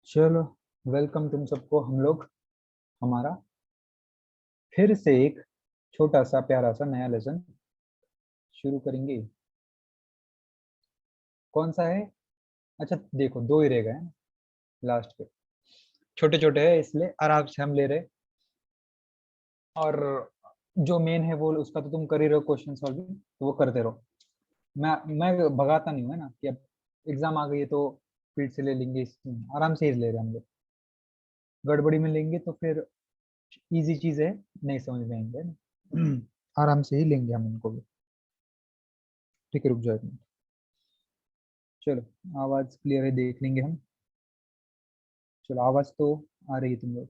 चलो, वेलकम तुम सबको। हम लोग हमारा फिर से एक छोटा सा प्यारा सा नया लेसन शुरू करेंगे। कौन सा है? अच्छा देखो, दो ही रह गए हैं लास्ट के। छोटे छोटे है इसलिए आराम से हम ले रहे। और जो मेन है वो उसका तो तुम कर ही रहो, क्वेश्चन सॉल्विंग तो वो करते रहो। मैं भगाता नहीं हूँ, है ना, कि अब एग्जाम आ गई है तो स्पीड से ले लेंगे। आराम से ही ले रहे हैं हम लोग। गड़बड़ी में लेंगे तो फिर इजी चीज है, नहीं समझ में आएंगे, है ना? आराम से ही लेंगे हम उनको भी। ठीक है, रुक जाओ एक मिनट। चलो, आवाज क्लियर है, देख लेंगे हम। चलो, आवाज तो आ रही है तुम लोग।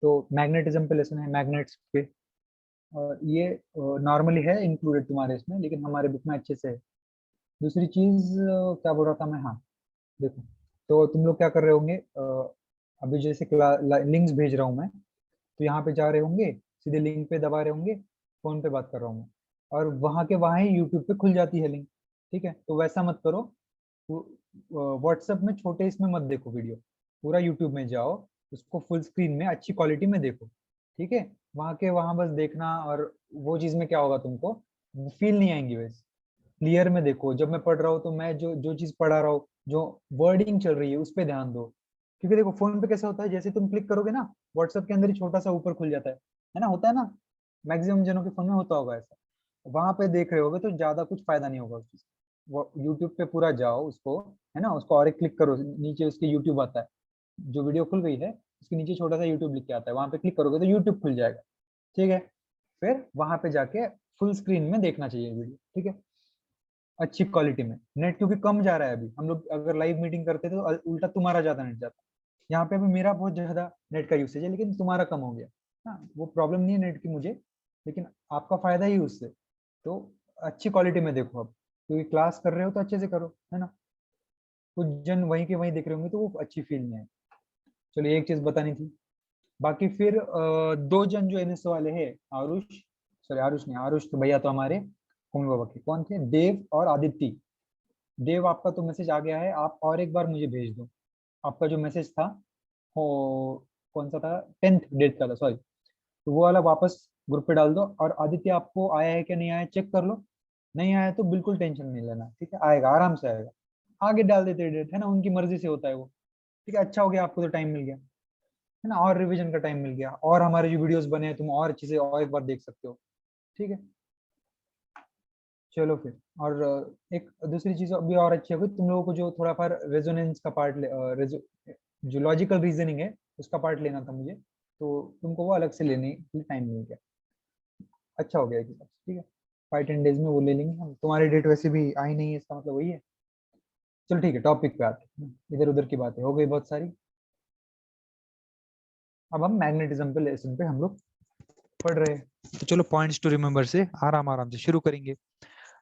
तो मैग्नेटिज्म पे लेसन है, मैग्नेट्स पे। और ये नॉर्मली है इंक्लूडेड तुम्हारे इसमें, लेकिन हमारे बुक में अच्छे से है। दूसरी चीज क्या बोल रहा था मैं, हाँ देखो। तो तुम लोग क्या कर रहे होंगे, अभी जैसे लिंक्स भेज रहा हूँ मैं, तो यहाँ पे जा रहे होंगे, सीधे लिंक पे दबा रहे होंगे। फोन पे बात कर रहा हूँ मैं, और वहां के वहां ही यूट्यूब पे खुल जाती है लिंक। ठीक है, तो वैसा मत करो। व्हाट्सएप में छोटे इसमें मत देखो वीडियो, पूरा यूट्यूब में जाओ, उसको फुल स्क्रीन में अच्छी क्वालिटी में देखो। ठीक है, वहां के वहां बस देखना। और वो चीज में क्या होगा, तुमको फील नहीं आएंगी वैसे। क्लियर में देखो, जब मैं पढ़ रहा हूँ तो मैं जो जो चीज पढ़ा रहा हूँ, जो वर्डिंग चल रही है उस पर ध्यान दो। क्योंकि देखो, फोन पे कैसा होता है, जैसे तुम क्लिक करोगे ना, व्हाट्सएप के अंदर ही छोटा सा ऊपर खुल जाता है ना, होता है ना। मैक्सिमम जनों के फोन में होता होगा ऐसा। वहां पे देख रहे होगे तो ज्यादा कुछ फायदा नहीं होगा उस चीज। वो यूट्यूब पे पूरा जाओ उसको, है ना, उसको और एक क्लिक करो, नीचे उसके यूट्यूब आता है। जो वीडियो खुल गई है उसके नीचे छोटा सा यूट्यूब लिख के आता है, वहां पे क्लिक करोगे तो यूट्यूब खुल जाएगा। ठीक है, फिर वहां पे जाके फुल स्क्रीन में देखना चाहिए वीडियो। ठीक है, अच्छी क्वालिटी में। नेट क्योंकि कम जा रहा है अभी, हम लोग अगर लाइव मीटिंग करते तो उल्टा तुम्हारा ज्यादा नेट जाता। यहाँ पे अभी मेरा बहुत ज्यादा नेट का यूसेज है, लेकिन तुम्हारा कम हो गया। हाँ, वो प्रॉब्लम नहीं है नेट की मुझे, लेकिन आपका फायदा ही उससे। तो अच्छी क्वालिटी में देखो अब, क्योंकि क्लास कर रहे हो तो अच्छे से करो, है ना। कुछ जन वहीं के वहीं देख रहे होंगे तो वो अच्छी फील नहीं है। चलो, एक चीज बतानी थी। बाकी फिर दो जन जो एनएस वाले हैं, आरुष, सॉरी आरुष नहीं, आरुष तो भैया तो हमारे होमी बाबा के कौन थे, देव और आदित्य। देव, आपका तो मैसेज आ गया है, आप और एक बार मुझे भेज दो। आपका जो मैसेज था वो कौन सा था, 10th डेट का था, सॉरी। तो वो वाला वापस ग्रुप पे डाल दो। और आदित्य, आपको आया है क्या नहीं आया चेक कर लो। नहीं आया तो बिल्कुल टेंशन नहीं लेना, ठीक है, आएगा, आराम से आएगा। आगे डाल देते डेट, है ना, उनकी मर्जी से होता है वो। ठीक है, अच्छा हो गया, आपको तो टाइम मिल गया, है ना, और रिवीजन का टाइम मिल गया, और हमारे जो वीडियोस बने हैं तुम और अच्छे से और एक बार देख सकते हो। ठीक है, चलो फिर। और एक दूसरी चीज अभी और अच्छी होगी, तुम लोगों को जो थोड़ा फार रेजोनेंस का पार्ट जो लॉजिकल रीजनिंग है उसका पार्ट लेना था मुझे, तो तुमको वो अलग से लेने के लिए टाइम मिल गया। अच्छा हो गया एक हिसाब से। ठीक है, 5-10 डेज में वो ले लेंगे हम। तुम्हारी डेट वैसे भी आई नहीं है, इसका मतलब वही है। चलो ठीक है, टॉपिक पे आते हैं। इधर उधर की बातें हो गई बहुत सारी। अब हम मैग्नेटिज्म पे लेसन पे हम लोग पढ़ रहे हैं। तो चलो, पॉइंट्स टू रिमेंबर से आराम आराम से शुरू करेंगे।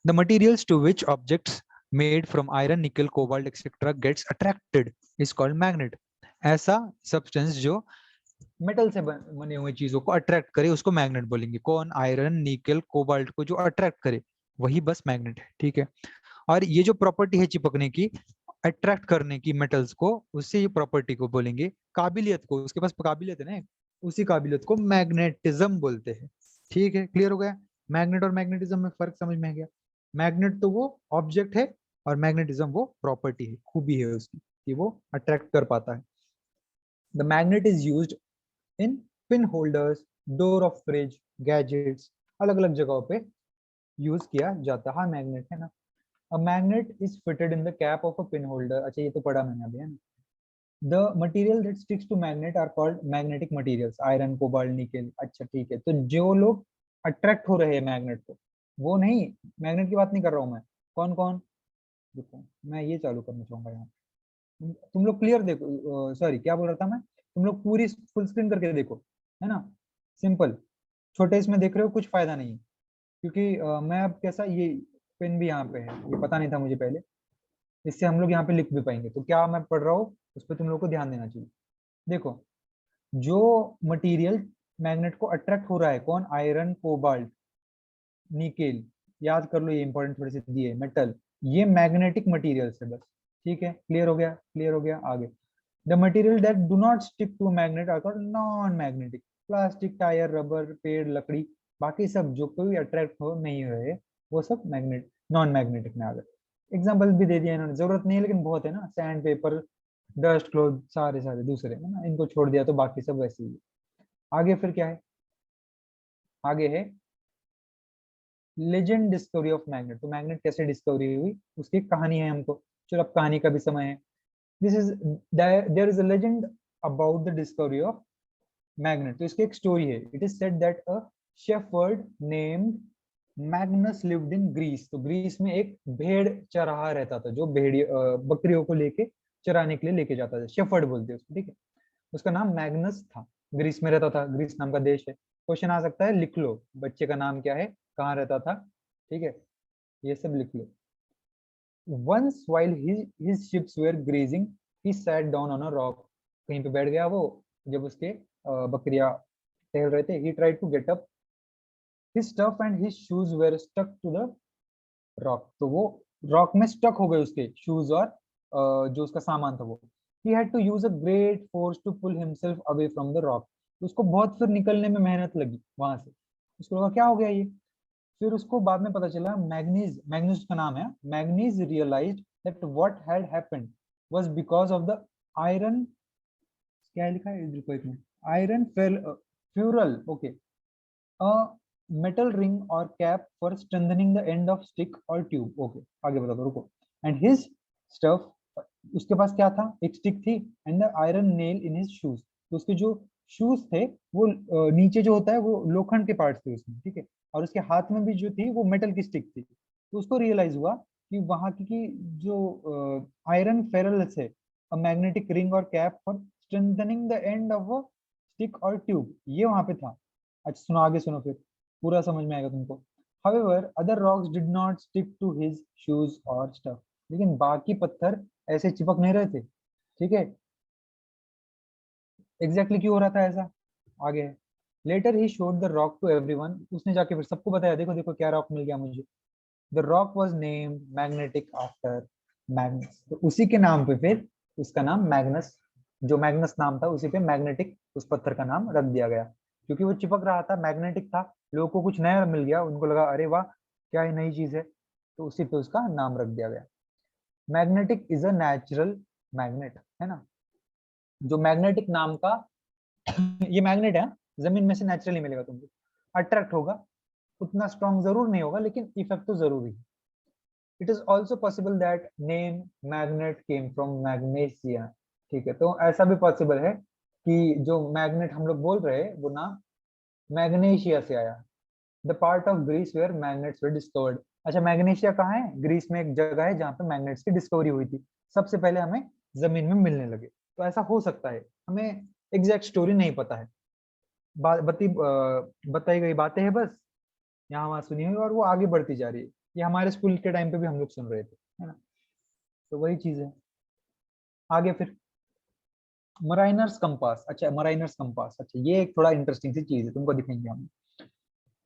The materials to which objects made from iron, nickel, cobalt etcetera gets attracted is called magnet. ऐसा सब्सटेंस जो मेटल से बने हुए चीजों को अट्रैक्ट करे उसको मैग्नेट बोलेंगे। कौन? आयरन, निकल, कोबाल्ट को जो अट्रैक्ट करे वही बस मैग्नेट है। ठीक है, और ये जो प्रॉपर्टी है चिपकने की, अट्रैक्ट करने की मेटल्स को, उसी प्रॉपर्टी को बोलेंगे, काबिलियत को, उसके पास काबिलियत है ना, उसी काबिलियत को मैग्नेटिज्म बोलते हैं। ठीक है, क्लियर हो गया? मैग्नेट और मैग्नेटिज्म में फर्क समझ में आ गया। मैग्नेट तो वो ऑब्जेक्ट है, और मैग्नेटिज्म वो प्रॉपर्टी है, खूबी है उसकी, कि वो अट्रैक्ट कर पाता है। The magnet is used in pin holders, door of fridge, gadgets, अलग अलग जगहों पे यूज किया जाता है मैग्नेट, है ना। A magnet is fitted in the cap of a pin holder. अच्छा, ये तो पढ़ा मैंने अभी, है ना। The material that sticks to magnet are called magnetic materials. Iron, cobalt, nickel. अच्छा ठीक है, तो जो लोग अट्रैक्ट हो रहे हैं मैग्नेट को, वो नहीं, मैग्नेट की बात नहीं कर रहा हूँ मैं। कौन कौन? देखो, मैं ये चालू करना चाहूंगा यहाँ। तुम लोग क्लियर देखो, सॉरी क्या बोल रहा था मैं, तुम लोग पूरी फुल स्क्रीन करके देखो, है ना। सिंपल, छोटे इसमें देख रहे हो कुछ फायदा नहीं है। क्योंकि मैं अब कैसा, ये पेन भी यहाँ पे है, ये पता नहीं था मुझे पहले। इससे हम लोग यहाँ पे लिख भी पाएंगे, तो क्या मैं पढ़ रहा हूँ उस पर तुम लोग को ध्यान देना चाहिए। देखो, जो मटेरियल मैग्नेट को अट्रैक्ट हो रहा है, कौन? आयरन, कोबाल्ट, निकेल, याद कर लो, ये इंपॉर्टेंट थोड़े से दिए, मेटल, ये मैग्नेटिक मटेरियल्स है बस। ठीक है, क्लियर हो गया, क्लियर हो गया। आगे, the material that do not stick to magnet are called non magnetic. Plastic, tyre, rubber, पेड़, लकड़ी, बाकी सब जो कोई अट्रैक्ट हो नहीं हो रहे, वो सब मैग्नेट नॉन मैग्नेटिक में आ गए। एग्जाम्पल भी दे दिया इन्होंने, जरूरत नहीं है लेकिन बहुत है ना, सैंड, पेपर, डस्ट, क्लोथ, सारे सारे दूसरे है ना, इनको छोड़ दिया तो बाकी सब वैसे ही है। आगे फिर क्या है, आगे है लेजेंड डिस्कवरी ऑफ मैग्नेट। तो मैग्नेट कैसे डिस्कवरी हुई उसकी कहानी है हमको। चलो अब कहानी का भी समय है। This is there is a legend about the discovery of magnet. तो इसकी एक स्टोरी है। It is said that a shepherd named Magnus lived in Greece. तो ग्रीस में एक भेड़ चराहा रहता था, जो भेड़ी बकरियों को लेके चराने के लिए लेके जाता था, शेफर्ड बोलते हैं उसको, ठीक है। उसका नाम मैग्नस था, ग्रीस में रहता था, ग्रीस नाम का देश है। क्वेश्चन आ सकता है, लिख लो बच्चे का नाम क्या है, कहाँ रहता था, ठीक है, ये सब लिख लो। Once while his ships were grazing, he sat down on a rock. कहीं पे बैठ गया वो, जब उसके बकरियां टहल रहे थे। He tried to get up. His stuff and his shoes were stuck to the rock. तो वो रॉक में स्टक हो गए उसके शूज और जो उसका सामान था वो। He had to use a great force to pull himself away from the rock. तो उसको बहुत फिर निकलने में मेहनत लगी वहां से। उसको लगा क्या हो गया ये। फिर उसको बाद में पता चला, मैग्नीज, मैग्नीज का नाम है, Magnes realised that what had happened was because of the iron, क्या लिखा है इधर, कोई minute, iron ferrule, okay, a metal ring और cap for strengthening the end of stick और ट्यूब। ओके, आगे बता दो, रुको। एंड हिज स्टफ, उसके पास क्या था, एक स्टिक थी, and the iron nail in his shoes. तो उसके जो शूज थे वो नीचे जो होता है वो लोखंड के पार्ट थे उसमें, ठीक है, और उसके हाथ में भी जो थी वो मेटल की स्टिक थी। तो उसको रियलाइज हुआ कि वहां की जो आयरन फेरल्स है, अ मैग्नेटिक रिंग और cap for strengthening the end of a stick और ट्यूब, ये वहां पे था। अच्छा सुनो, आगे सुनो, फिर पूरा समझ में आएगा तुमको। However, other rocks did not stick to his shoes or stuff. लेकिन बाकी पत्थर ऐसे चिपक नहीं रहे थे, ठीक है। एग्जैक्टली क्यों हो रहा था ऐसा, आगे है। Later he showed the rock to everyone. उसने जाके फिर सबको बताया, देखो देखो क्या रॉक मिल गया मुझे। The rock was named magnetic after Magnus. तो उसी के नाम पे फिर उसका नाम मैग्नस, जो मैग्नस नाम था उसी पे मैग्नेटिक उस पत्थर का नाम रख दिया गया, क्योंकि वो चिपक रहा था, मैग्नेटिक था। लोगों को कुछ नया मिल गया, उनको लगा अरे वाह क्या ये नई चीज है, तो उसी पे उसका नाम रख दिया गया। Magnetic is a natural magnet, है ना। जो मैग्नेटिक नाम का ये मैग्नेट है, जमीन में से नेचुरली मिलेगा तुमको, अट्रैक्ट होगा, उतना स्ट्रॉन्ग जरूर नहीं होगा लेकिन इफेक्ट तो जरूर है। It is also possible that name magnet came from magnesia. ठीक है, तो ऐसा भी पॉसिबल है कि जो मैग्नेट हम लोग बोल रहे हैं वो नाम मैग्नेशिया से आया। The part of Greece where magnets were discovered. अच्छा, मैग्नेशिया कहाँ है, ग्रीस में एक जगह है जहाँ पे मैग्नेट्स की डिस्कवरी हुई थी, सबसे पहले हमें जमीन में मिलने लगे। तो ऐसा हो सकता है, हमें एग्जैक्ट स्टोरी नहीं पता है, बताई गई बातें हैं बस, यहाँ वहाँ सुनी हुई, और वो आगे बढ़ती जा रही है। ये हमारे स्कूल के टाइम पे भी हम लोग सुन रहे थे, है ना। तो वही चीज है। आगे फिर मराइनर्स कंपास। अच्छा, मराइनर्स कंपास, अच्छा ये एक थोड़ा इंटरेस्टिंग सी चीज है, तुमको दिखेंगे हम।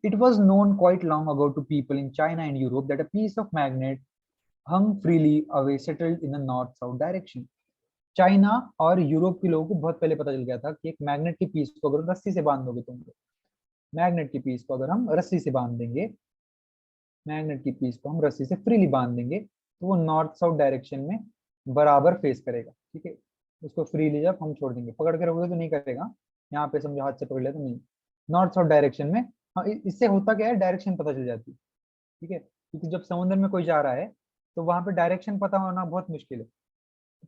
It was known quite long ago to people in China and Europe that a piece of magnet hung freely away settled in a north-south direction. China और यूरोप के लोगों को बहुत पहले पता चल गया था कि एक मैग्नेट की पीस को अगर रस्सी से बांध दोगे तुम लोग, मैग्नेट की पीस को अगर हम रस्सी से बांध देंगे, मैग्नेट की पीस को हम रस्सी से फ्रीली बांध देंगे तो वो नॉर्थ साउथ डायरेक्शन में बराबर फेस करेगा, ठीक है। उसको फ्रीली जब हम छोड़ देंगे, पकड़ के रखोगे तो नहीं करेगा, यहाँ पे समझो हाथ से पकड़ लिया तो नहीं, नॉर्थ साउथ डायरेक्शन में। हाँ, इससे होता क्या है, डायरेक्शन पता चल जाती है, ठीक है, क्योंकि जब समुद्र में कोई जा रहा है तो वहां पे डायरेक्शन पता होना बहुत मुश्किल है।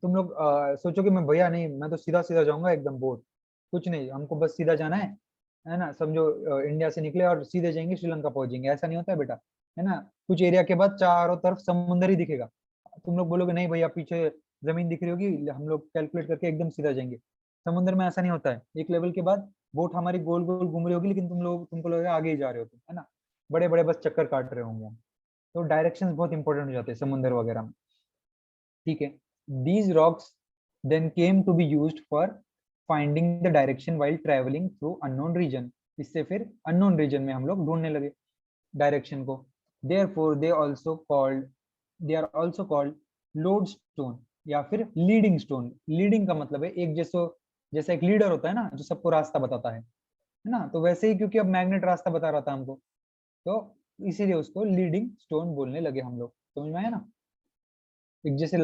तुम लोग सोचोगे मैं भैया नहीं, मैं तो सीधा सीधा जाऊंगा एकदम बोट, कुछ नहीं, हमको बस सीधा जाना है ना, समझो इंडिया से निकले और सीधे जाएंगे श्रीलंका पहुंचेंगे, ऐसा नहीं होता है बेटा, है ना। कुछ एरिया के बाद चारों तरफ समुंदर ही दिखेगा, तुम लोग बोलोगे नहीं भैया पीछे जमीन दिख रही होगी, हम लोग कैलकुलेट करके एकदम सीधा जाएंगे। समुद्र में ऐसा नहीं होता है, एक लेवल के बाद बोट हमारी गोल गोल घूम रही होगी लेकिन तुमको लगेगा आगे ही जा रहे हो तुम, है ना, बड़े बड़े बस चक्कर काट रहे होंगे हम। तो डायरेक्शंस बहुत इंपॉर्टेंट हो जाते हैं समुद्र वगैरह में, ठीक है। These rocks then came to be used for finding the direction while travelling through unknown region. इससे फिर अननोन रीजन में हम लोग ढूंढने लगे डायरेक्शन को। Therefore, they are also called lodestone. या फिर लीडिंग स्टोन। लीडिंग का मतलब है एक जैसा एक लीडर होता है ना जो सबको रास्ता बताता है ना, तो वैसे ही क्योंकि अब मैग्नेट रास्ता बता रहा था हमको, तो इसीलिए उसको लीडिंग स्टोन बोलने लगे हम लोग। समझ में आया ना? एक जैसे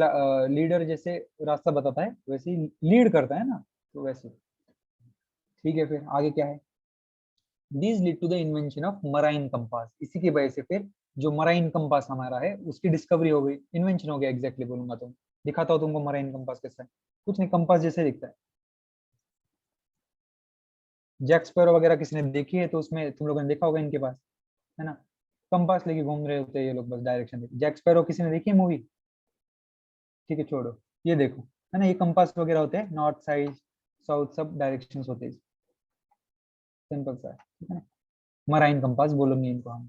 लीडर जैसे रास्ता बताता है वैसे ही लीड करता है ना, तो वैसे। ठीक है, फिर आगे क्या है? This lead to the invention of marine compass. इसी की वजह से फिर जो मराइन कंपास हमारा है उसकी डिस्कवरी हो गई, इन्वेंशन हो गया। एग्जैक्टली बोलूंगा तो दिखाता हूँ तुमको मराइन कंपास कैसा है। कुछ नहीं, कंपास जैसे दिखता है। जैक स्पैरो वगैरह किसी ने देखी है तो उसमें तुम लोगों ने देखा होगा इनके पास, है ना? कंपास लेके घूम रहे होते हैं ये लोग, बस डायरेक्शन देखिए। जैक स्पैरो किसी ने देखी है मूवी? ठीक है, छोड़ो। ये देखो, है ना, ये कंपास वगैरह होते हैं, नॉर्थ साइड साउथ सब डायरेक्शंस होते हैं। सिंपल सा है, ठीक है ना? मराइन कंपास बोलेंगे इनको हम।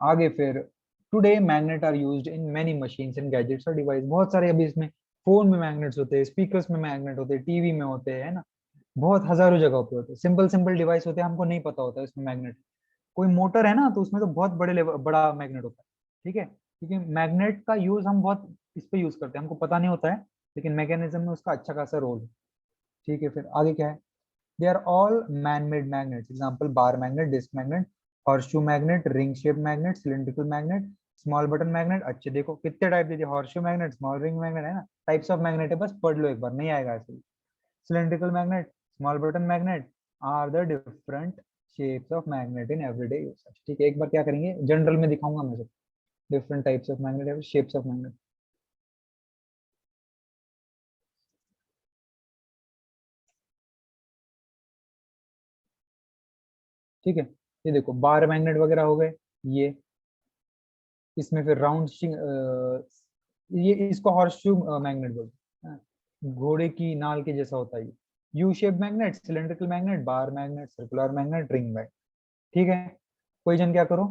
आगे फिर, today magnet are used in many machines and gadgets और डिवाइस। बहुत सारे अभी इसमें फोन में मैग्नेट्स होते हैं, स्पीकर्स में मैग्नेट होते हैं, टीवी में होते हैं, है ना? बहुत हजारों जगहों पे होते हैं। सिंपल सिंपल डिवाइस होते हैं, हमको नहीं पता होता है इसमें मैग्नेट। कोई मोटर है ना तो उसमें तो बहुत बड़ा मैग्नेट होता है। ठीक है, क्योंकि मैग्नेट का यूज हम बहुत इस पे यूज करते हैं, हमको पता नहीं होता है, लेकिन मैकेनिज्म में उसका अच्छा खासा रोल है। ठीक है, फिर आगे क्या है? They are all man made magnets. Example, bar magnet, disc magnet, horseshoe magnet, ring shape magnet, cylindrical magnet, small button magnet. अच्छे देखो कितने टाइप दे दिए, horseshoe magnet, small ring magnet, है ना? टाइप्स ऑफ मैग्नेट है, बस पढ़ लो एक बार, नहीं आएगा ऐसे। Cylindrical magnet, small button magnet are the different shapes of magnet in everyday usage. ठीक है, एक बार क्या करेंगे, जनरल में दिखाऊंगा मैं सब different types of magnet, shapes of magnet. ठीक है, ये देखो बार मैग्नेट वगैरह हो गए ये। इसमें फिर राउंड, ये इसको हॉर्सशू मैग्नेट बोलते हैं। घोड़े की नाल के जैसा होता है ये। U shape magnet, cylindrical magnet, bar magnet, circular magnet, ring magnet. ठीक है, कोई जन क्या करो?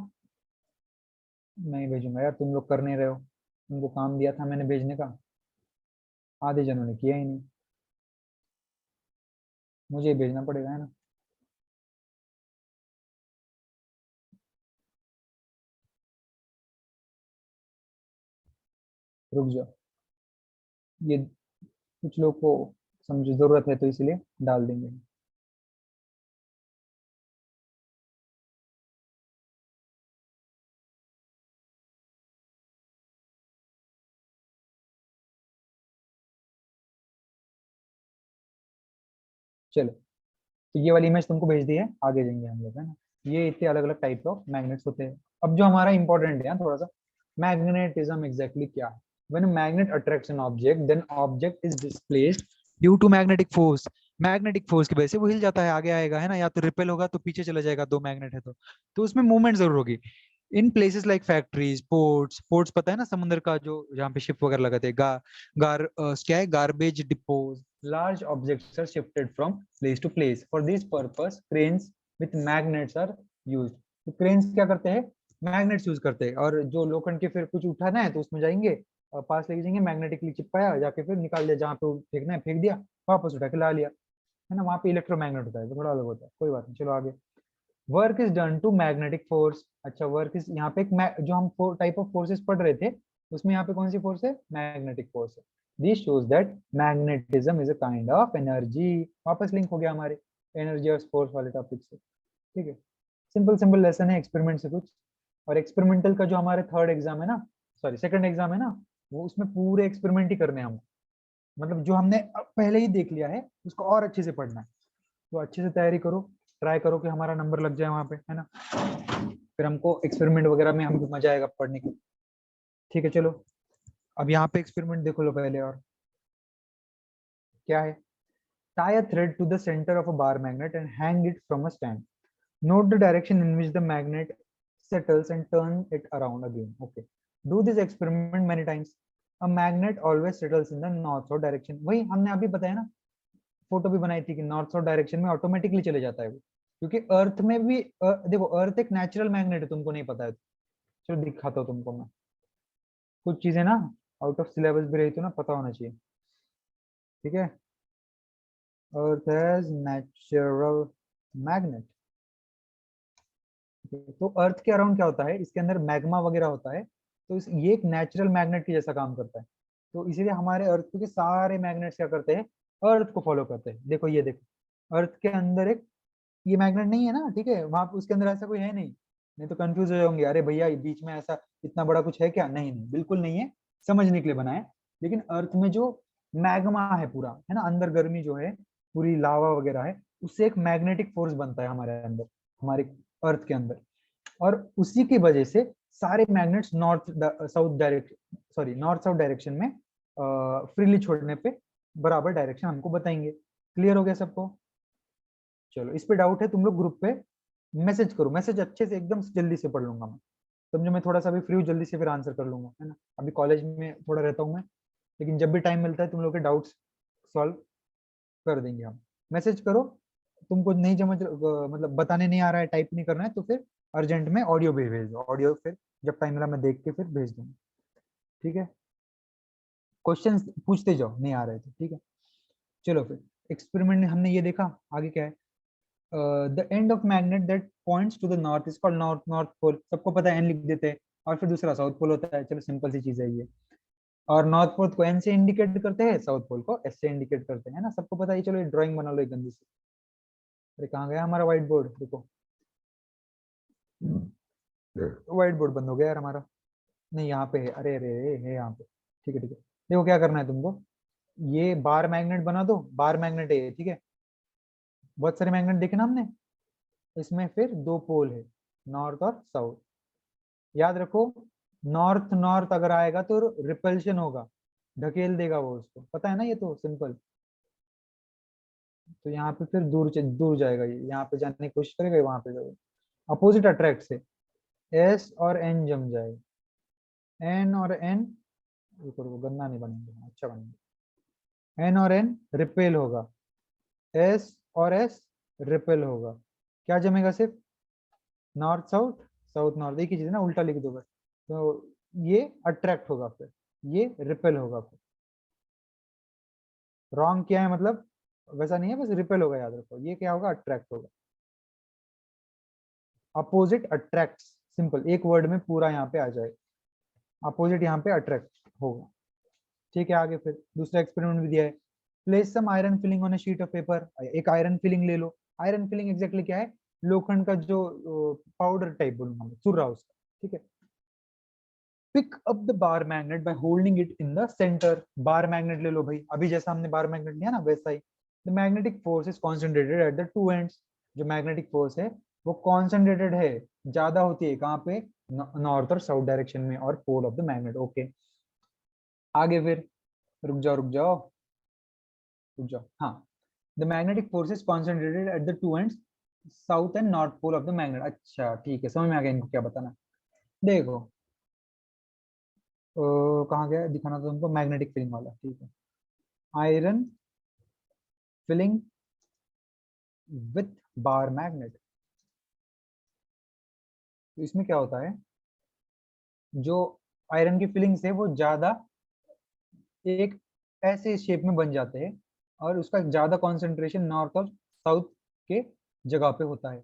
नहीं भेजूंगा यार, तुम लोग कर नहीं रहे हो। तुमको काम दिया था मैंने भेजने का, आधे जनों ने किया ही नहीं। मुझे ही भेजना पड़ेगा, है ना? रुक जाओ, ये कुछ लोग को समझो जरूरत है तो इसलिए डाल देंगे। चलो, तो ये वाली इमेज तुमको भेज दी है, आगे जाएंगे हम लोग, है ना? ये इतने अलग अलग टाइप ऑफ मैग्नेट्स होते हैं। अब जो हमारा इंपॉर्टेंट है थोड़ा सा, मैग्नेटिज्म एग्जैक्टली क्या है? When a magnet attracts an object then object is displaced due to magnetic force. Magnetic force की वजह से वो हिल जाता है, आगे आएगा, है ना? या तो रिपेल होगा तो पीछे चला जाएगा, दो मैग्नेट है तो उसमें मूवमेंट जरूर होगी। In places like factories, ports पता है ना, समुद्र का जो जहाँ पे शिप वगैरह लगाते हैं, क्या है, garbage depots, large objects are shifted from place to place. For this purpose, cranes with magnets are used. तो cranes क्या करते हैं? मैग्नेट्स यूज करते हैं। और जो लोखंड के फिर कुछ उठाना है तो उसमें जाएंगे, पास लेके जाएंगे, मैग्नेटिकली चिपकाया, जाके फिर निकाल दिया, जहाँ पे फेंकना है फेंक दिया, वापस उठा के ला लिया, है ना? वहाँ पे इलेक्ट्रोमैग्नेट होता है, तो थोड़ा अलग होता है, कोई बात नहीं, चलो आगे। Work is done to magnetic force. अच्छा, वर्क इज यहाँ पे जो हम टाइप ऑफ फोर्सेस पढ़ रहे थे, उसमें यहाँ पे कौन सी फोर्स है? मैग्नेटिक फोर्स है। This shows that magnetism is a kind of energy. वापस लिंक हो गया हमारे एनर्जी और फोर्स वाले टॉपिक से। ठीक है, सिंपल सिंपल लेसन है, एक्सपेरिमेंट से कुछ। और एक्सपेरिमेंटल का जो हमारे थर्ड एग्जाम है ना, सॉरी सेकंड एग्जाम है ना, वो उसमें पूरे एक्सपेरिमेंट ही करने हैं हम। मतलब जो हमने पहले ही देख लिया है उसको और अच्छे से पढ़ना है। तो अच्छे से तैयारी करो, ट्राई करो कि हमारा नंबर लग जाए वहां पे, है ना? फिर हमको एक्सपेरिमेंट वगैरह में हमको मजा आएगा पढ़ने का। ठीक है, चलो अब यहाँ पे एक्सपेरिमेंट देखो लो पहले। और क्या है? tie a thread to the center of a bar magnet and hang it from a stand. Note the direction in which the magnet settles and turn it around again. Okay, do this experiment many times. A magnet always settles in the north south direction. वही हमने अभी बताया ना, photo भी बनाई थी कि north south direction में ऑटोमेटिकली चले जाता है वो। क्योंकि अर्थ में भी देखो, अर्थ एक नेचुरल मैग्नेट है, तुमको नहीं पता है? चलो दिखाता हूँ तुमको मैं। कुछ चीजें ना आउट ऑफ सिलेबस भी रही तो ना पता होना चाहिए। ठीक है, अर्थ हैज नेचुरल मैग्नेट। तो अर्थ के अराउंड क्या होता है? इसके अंदर मैग्मा वगैरह होता है, तो ये एक नेचुरल मैग्नेट की जैसा काम करता है। तो इसीलिए हमारे अर्थ के सारे मैग्नेट्स क्या करते हैं, अर्थ को फॉलो करते हैं। देखो ये देखो, अर्थ के अंदर एक ये मैग्नेट नहीं है ना, ठीक है, वहां उसके अंदर ऐसा कोई है नहीं। नहीं तो कंफ्यूज हो जाओगे, अरे भैया ये बीच में ऐसा इतना बड़ा कुछ है क्या? नहीं नहीं, बिल्कुल नहीं है, समझने के लिए बना है। लेकिन अर्थ में जो मैग्मा है पूरा, है ना, अंदर गर्मी जो है, पूरी लावा वगैरह है, उससे एक मैग्नेटिक फोर्स बनता है हमारे अंदर, हमारे अर्थ के अंदर। और उसी की वजह से सारे मैग्नेट्स नॉर्थ साउथ डायरेक्शन में फ्रीली छोड़ने पे बराबर डायरेक्शन हमको बताएंगे। क्लियर हो गया सबको? चलो, इस पे डाउट है तुम लोग ग्रुप पे मैसेज करो, मैसेज अच्छे से एकदम जल्दी से पढ़ लूंगा मैं। समझो, मैं थोड़ा सा भी फ्री हूँ, जल्दी से फिर आंसर कर लूंगा, है ना। अभी कॉलेज में थोड़ा रहता हूँ मैं, लेकिन जब भी टाइम मिलता है तुम लोग के डाउट्स सॉल्व कर देंगे हम। मैसेज करो। तुमको नहीं समझ मतलब बताने नहीं आ रहा है, टाइप नहीं करना है, तो फिर अर्जेंट में ऑडियो भी भेज दो, ऑडियो फिर जब टाइम मिला मैं देख के फिर भेज दूंगा। ठीक है, क्वेश्चंस पूछते जाओ, नहीं आ रहे थे, ठीक है। चलो फिर, एक्सपेरिमेंट में हमने ये देखा, आगे क्या है। The end of magnet that points to the north is called north north pole, सबको पता है, एन लिख देते हैं। और फिर दूसरा साउथ पोल होता है, चलो सिंपल सी चीज है ये। और नॉर्थ पोल को एन से इंडिकेट करते हैं, साउथ पोल को एस से इंडिकेट करते हैं, ना, सबको पता है। चलो ये ड्राइंग बना लो एक गंदी सी। अरे कहाँ गया हमारा व्हाइट बोर्ड, देखो व्हाइट बोर्ड बंद हो गया यार हमारा। नहीं, यहाँ पे है, अरे अरे अरे, है यहाँ पे। ठीक है ठीक है, देखो क्या करना है तुमको, ये बार मैग्नेट बना दो, बार मैग्नेट है ये, ठीक है। बहुत सारे मैग्नेट देखे ना हमने, इसमें फिर दो पोल है, नॉर्थ और साउथ। याद रखो, नॉर्थ नॉर्थ अगर आएगा तो रिपल्शन होगा, ढकेल देगा वो उसको, पता है ना, ये तो सिंपल। तो यहाँ पे फिर दूर जाएगा, ये यहाँ पे जाने की कोशिश करेगा, वहां पे जाएगा। अपोजिट अट्रैक्ट से एस और एन जम जाएगा, एन और एन, रुको गंदा नहीं बनेंगे, अच्छा बनेंगे। एन और एन रिपेल होगा, एस और एस रिपेल होगा। क्या जमेगा सिर्फ? नॉर्थ साउथ, साउथ नॉर्थ, एक ही चीज है ना, उल्टा लिख दो बस। तो ये अट्रैक्ट होगा, फिर ये रिपेल होगा। फिर रॉन्ग किया है मतलब, वैसा नहीं है, बस रिपेल होगा, याद रखो। ये क्या होगा? अट्रैक्ट होगा। अपोजिट अट्रैक्ट, सिंपल एक वर्ड में पूरा यहाँ पे आ जाएगा, अपोजिट यहाँ पे अट्रैक्ट होगा। ठीक है, आगे फिर दूसरा एक्सपेरिमेंट भी दिया है। Place some iron filing on a sheet of paper, एक आयरन फिलिंग ले लो। आयरन फिलिंग एग्जैक्टली क्या है? लोखंड का जो पाउडर टाइप बोलूंगा मैं, चूर्रा उसका, ठीक है। Pick up the bar magnet by holding it in the centre, bar magnet ले लो भाई, अभी जैसा हमने बार मैग्नेट लिया ना वैसा ही। The magnetic force is concentrated at the two ends, जो मैग्नेटिक फोर्स है वो कॉन्सेंट्रेटेड है, ज्यादा होती है कहाँ पे? नॉर्थ और साउथ डायरेक्शन में, और pole of the magnet. Okay, आगे फिर, रुक जाओ रुक जाओ रुक जाओ, हाँ। The magnetic force is concentrated at the two ends, south end north pole of the magnet. अच्छा ठीक है, समझ में आ गया इनको क्या बताना। देखो, कहाँ गया दिखाना था तुमको, मैग्नेटिक फील्डिंग वाला, ठीक है। Iron filling with bar magnet, तो इसमें क्या होता है, जो आयरन की फिलिंग्स है वो ज्यादा एक ऐसे शेप में बन जाते हैं, और उसका ज्यादा कंसंट्रेशन नॉर्थ और साउथ के जगह पे होता है,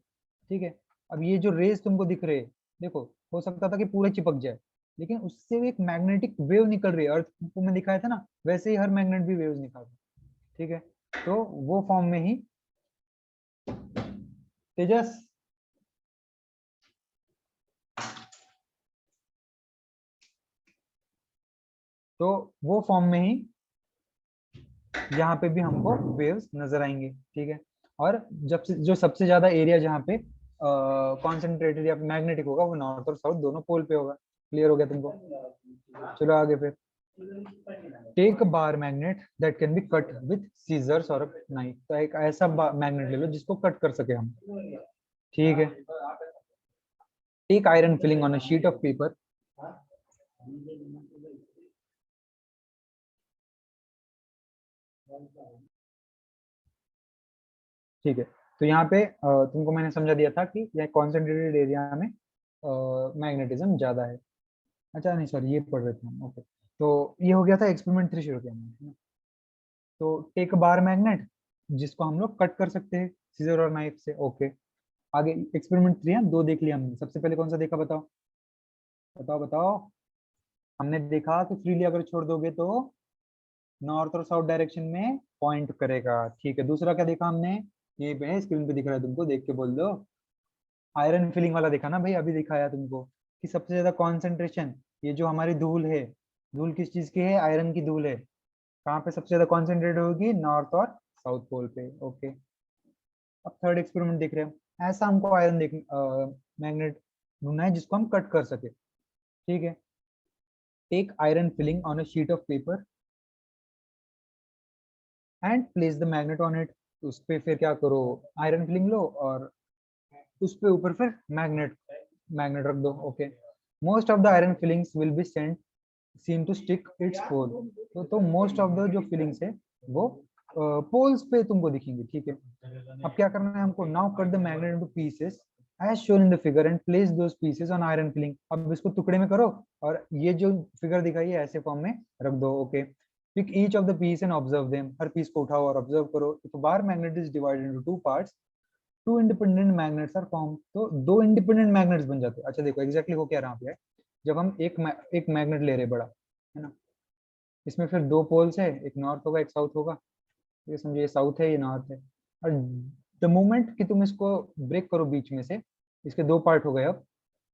ठीक है। अब ये जो रेस तुमको दिख रहे हैं, देखो, हो सकता था कि पूरे चिपक जाए, लेकिन उससे एक मैग्नेटिक वेव निकल रही है, अर्थ को मैं दिखाया था ना, वैसे ही हर मैग्नेट भी वेव्स निकालता है, ठीक है। तो वो फॉर्म में ही, तेजस, तो वो फॉर्म में ही यहाँ पे भी हमको वेव्स नजर आएंगे, ठीक है। और जब से जो सबसे ज्यादा एरिया जहाँ पे कॉन्सेंट्रेटेड या मैग्नेटिक होगा, वो नॉर्थ और साउथ दोनों पोल पे होगा। क्लियर हो गया तुमको? चलो आगे फिर, take a bar magnet that can be cut with scissors और नाइफ, तो एक ऐसा मैग्नेट ले लो जिसको कट कर सके हम, ठीक है। Take iron filing on a sheet of paper, ठीक है। तो यहाँ पे तुमको मैंने समझा दिया था कि यह कॉन्सेंट्रेटेड एरिया में मैग्नेटिज्म ज्यादा है। अच्छा नहीं, सॉरी, ये पढ़ रहे थे हम, ओके। तो ये हो गया था एक्सपेरिमेंट 3 शुरू किया हमने, है ना। तो टेक बार मैग्नेट, जिसको हम लोग कट कर सकते हैं सीजर और नाइफ से, ओके। आगे एक्सपेरिमेंट 3 है, 2 देख लिया हमने, सबसे पहले कौन सा देखा, बताओ बताओ बताओ। हमने देखा कि फ्रीली अगर छोड़ दोगे तो नॉर्थ और साउथ डायरेक्शन में पॉइंट करेगा। ठीक है, दूसरा क्या देखा हमने, ये पे है, स्क्रीन पे दिख रहा है तुमको, देख के बोल दो। आयरन फिलिंग वाला देखा ना भाई, अभी दिखाया तुमको कि सबसे ज्यादा कॉन्सेंट्रेशन, ये जो हमारी धूल है, धूल किस चीज की है, आयरन की धूल है, कहाँ पे सबसे ज्यादा कॉन्सेंट्रेट होगी, नॉर्थ और साउथ पोल पे। ओके, अब थर्ड एक्सपेरिमेंट देख रहे हैं। ऐसा हमको आयरन देख मैग्नेट ढूंढना है जिसको हम कट कर सके। ठीक है, take iron filing on a sheet of paper and place the magnet on it. उस पे फिर क्या करो, आयरन फिलिंग लो और उस पे ऊपर फिर मैग्नेट मैग्नेट रख दो। Okay, most of the iron filings will be seen seem to stick its pole. तो मोस्ट ऑफ द जो फिलिंग्स है वो पोल्स पे तुमको दिखेंगे। ठीक है, अब क्या करना है हमको, now cut the magnet into pieces as shown in the figure and place those pieces on iron filing. अब इसको टुकड़े में करो और ये जो फिगर दिखाई है ऐसे फॉर्म में रख दो। Okay, pick each of the piece and observe them. हर पीस को उठाओ और ऑब्जर्व करो। If bar magnet is divided into two parts, two independent magnets are form. तो दो इंडिपेंडेंट मैग्नेट्स बन जाते हैं। अच्छा देखो एग्जैक्टली हो क्या रहा है, जब हम एक मैग्नेट ले रहे बड़ा, है ना, इसमें फिर दो पोल्स है, एक नॉर्थ होगा एक साउथ होगा। ये समझिए ये साउथ है ये नॉर्थ है, और द मोमेंट कि तुम इसको ब्रेक करो बीच में से, इसके दो पार्ट हो गए अब,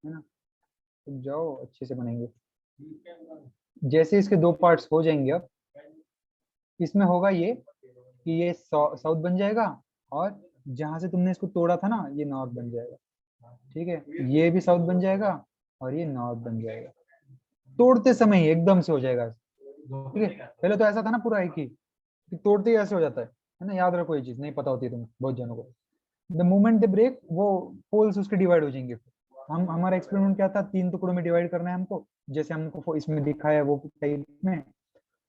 है ना, तो जाओ अच्छे से बनेंगे। जैसे इसके दो पार्ट्स हो जाएंगे अब, इसमें होगा ये कि ये साउथ बन जाएगा, और जहां से तुमने इसको तोड़ा था ना ये नॉर्थ बन जाएगा। ठीक है, ये भी साउथ बन जाएगा और ये नॉर्थ बन जाएगा, तोड़ते समय ही एकदम से हो जाएगा। ठीक है, पहले तो ऐसा था ना पूरा एक ही, कि तोड़ते ही ऐसे हो जाता है ना, याद रखो ये चीज, नहीं पता होती है तुम बहुत जनों को। द मोमेंट दे ब्रेक, वो पोल्स उसके डिवाइड हो जाएंगे। हम हमारा एक्सपेरिमेंट क्या था, तीन टुकड़ों में डिवाइड करना है हमको, जैसे हमको इसमें दिखाया है वो टाइप में।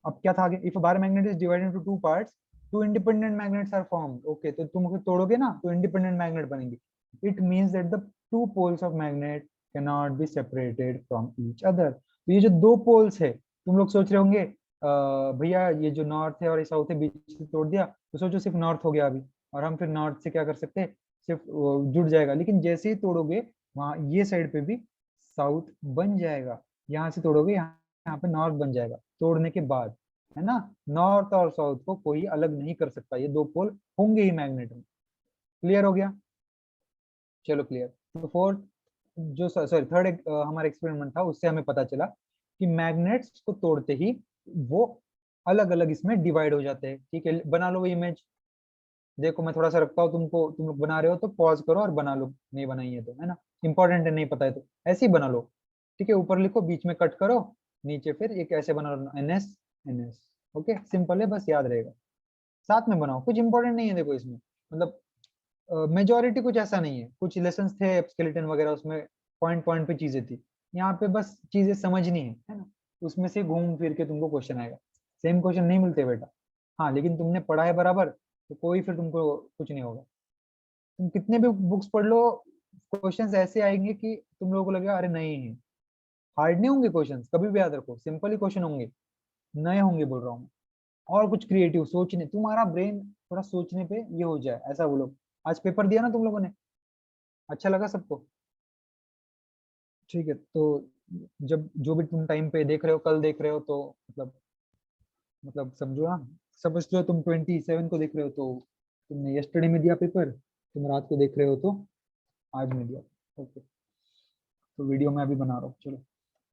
अब क्या था आगे, if bar magnet is divided into two parts, two independent magnets are formed. Okay, तो तुम उसे तोड़ोगे ना तो इंडिपेंडेंट मैग्नेट बनेंगे। It means that the two poles of magnet can not be separated from each other. तो ये जो दो पोल्स है, तुम लोग सोच रहे होंगे भैया ये जो नॉर्थ है और ये साउथ है बीच से तोड़ दिया तो सोचो सिर्फ नॉर्थ हो गया अभी, और हम फिर नॉर्थ से क्या कर सकते हैं, सिर्फ जुड़ जाएगा। लेकिन जैसे ही तोड़ोगे वहां ये साइड पे भी साउथ बन जाएगा, यहाँ से तोड़ोगे यहाँ पे नॉर्थ बन जाएगा तोड़ने के बाद, है ना। नॉर्थ और साउथ को कोई अलग नहीं कर सकता, ये दो पोल होंगे ही मैग्नेट में। क्लियर हो गया, चलो क्लियर। तो फोर्थ जो सॉरी थर्ड हमारा एक्सपेरिमेंट था, उससे हमें पता चला कि मैग्नेट्स को तोड़ते ही वो अलग अलग इसमें डिवाइड हो जाते हैं। ठीक है, बना लो वो इमेज। देखो मैं थोड़ा सा रखता हूँ तुमको, तुम लोग बना रहे हो तो पॉज करो और बना लो, नहीं बनाई है तो, है ना, इंपॉर्टेंट है, नहीं पता है तो ऐसे ही बना लो। ठीक है, ऊपर लिखो बीच में कट करो, नीचे फिर एक ऐसे बना लो, NS NS। ओके, सिंपल है, बस याद रहेगा। साथ में बनाओ, कुछ इंपॉर्टेंट नहीं है देखो इसमें, मतलब मेजोरिटी कुछ ऐसा नहीं है, कुछ लेसन्स थे स्केलेटन वगैरह उसमें पॉइंट पॉइंट पे चीजें थी, यहाँ पे बस चीजें समझनी है ना, उसमें से घूम फिर के तुमको क्वेश्चन आएगा। सेम क्वेश्चन नहीं मिलते बेटा, हाँ लेकिन तुमने पढ़ा है बराबर तो कोई फिर तुमको कुछ नहीं होगा। तुम कितने भी बुक्स पढ़ लो, क्वेश्चंस ऐसे आएंगे कि तुम लोगों को लगेगा अरे नहीं है, हार्ड नहीं होंगे क्वेश्चंस, कभी भी याद रखो सिंपल ही क्वेश्चन होंगे, नए होंगे बोल रहा हूँ। और कुछ क्रिएटिव सोचने, तुम्हारा ब्रेन थोड़ा सोचने पे ये हो जाए, ऐसा बोलो। आज पेपर दिया ना तुम लोगों ने, अच्छा लगा सबको? ठीक है, तो जब जो भी तुम टाइम पे देख रहे हो, कल देख रहे हो तो मतलब समझो ना, समझ लो तुम 27 को देख रहे हो तो तुमने यस्टरडे में दिया पेपर, तुम रात को देख रहे हो तो आज में दिया। ओके, तो वीडियो मैं अभी बना रहा हूँ, चलो।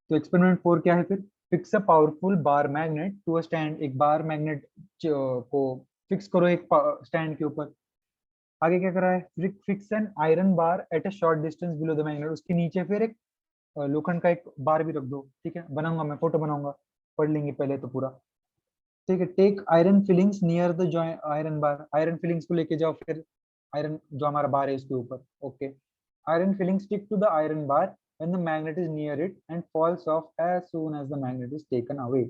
तो एक्सपेरिमेंट 4 क्या है फिर, fix a powerful bar magnet to a stand. एक बार मैग्नेट को फिक्स करो एक स्टैंड के ऊपर। आगे क्या करा है, fix an iron bar at a short distance below the magnet. उसके नीचे फिर एक लोखंड का एक बार भी रख दो। ठीक है, बनाऊंगा मैं, फोटो बनाऊंगा, पढ़ लेंगे पहले तो पूरा। ठीक है, take iron filings near the joint iron bar. Iron filings को लेके जाओ फिर आयरन जो हमारा बार है उसके ऊपर। Okay, iron filing stick to the iron bar when the magnet is near it and falls off as soon as the magnet is taken away.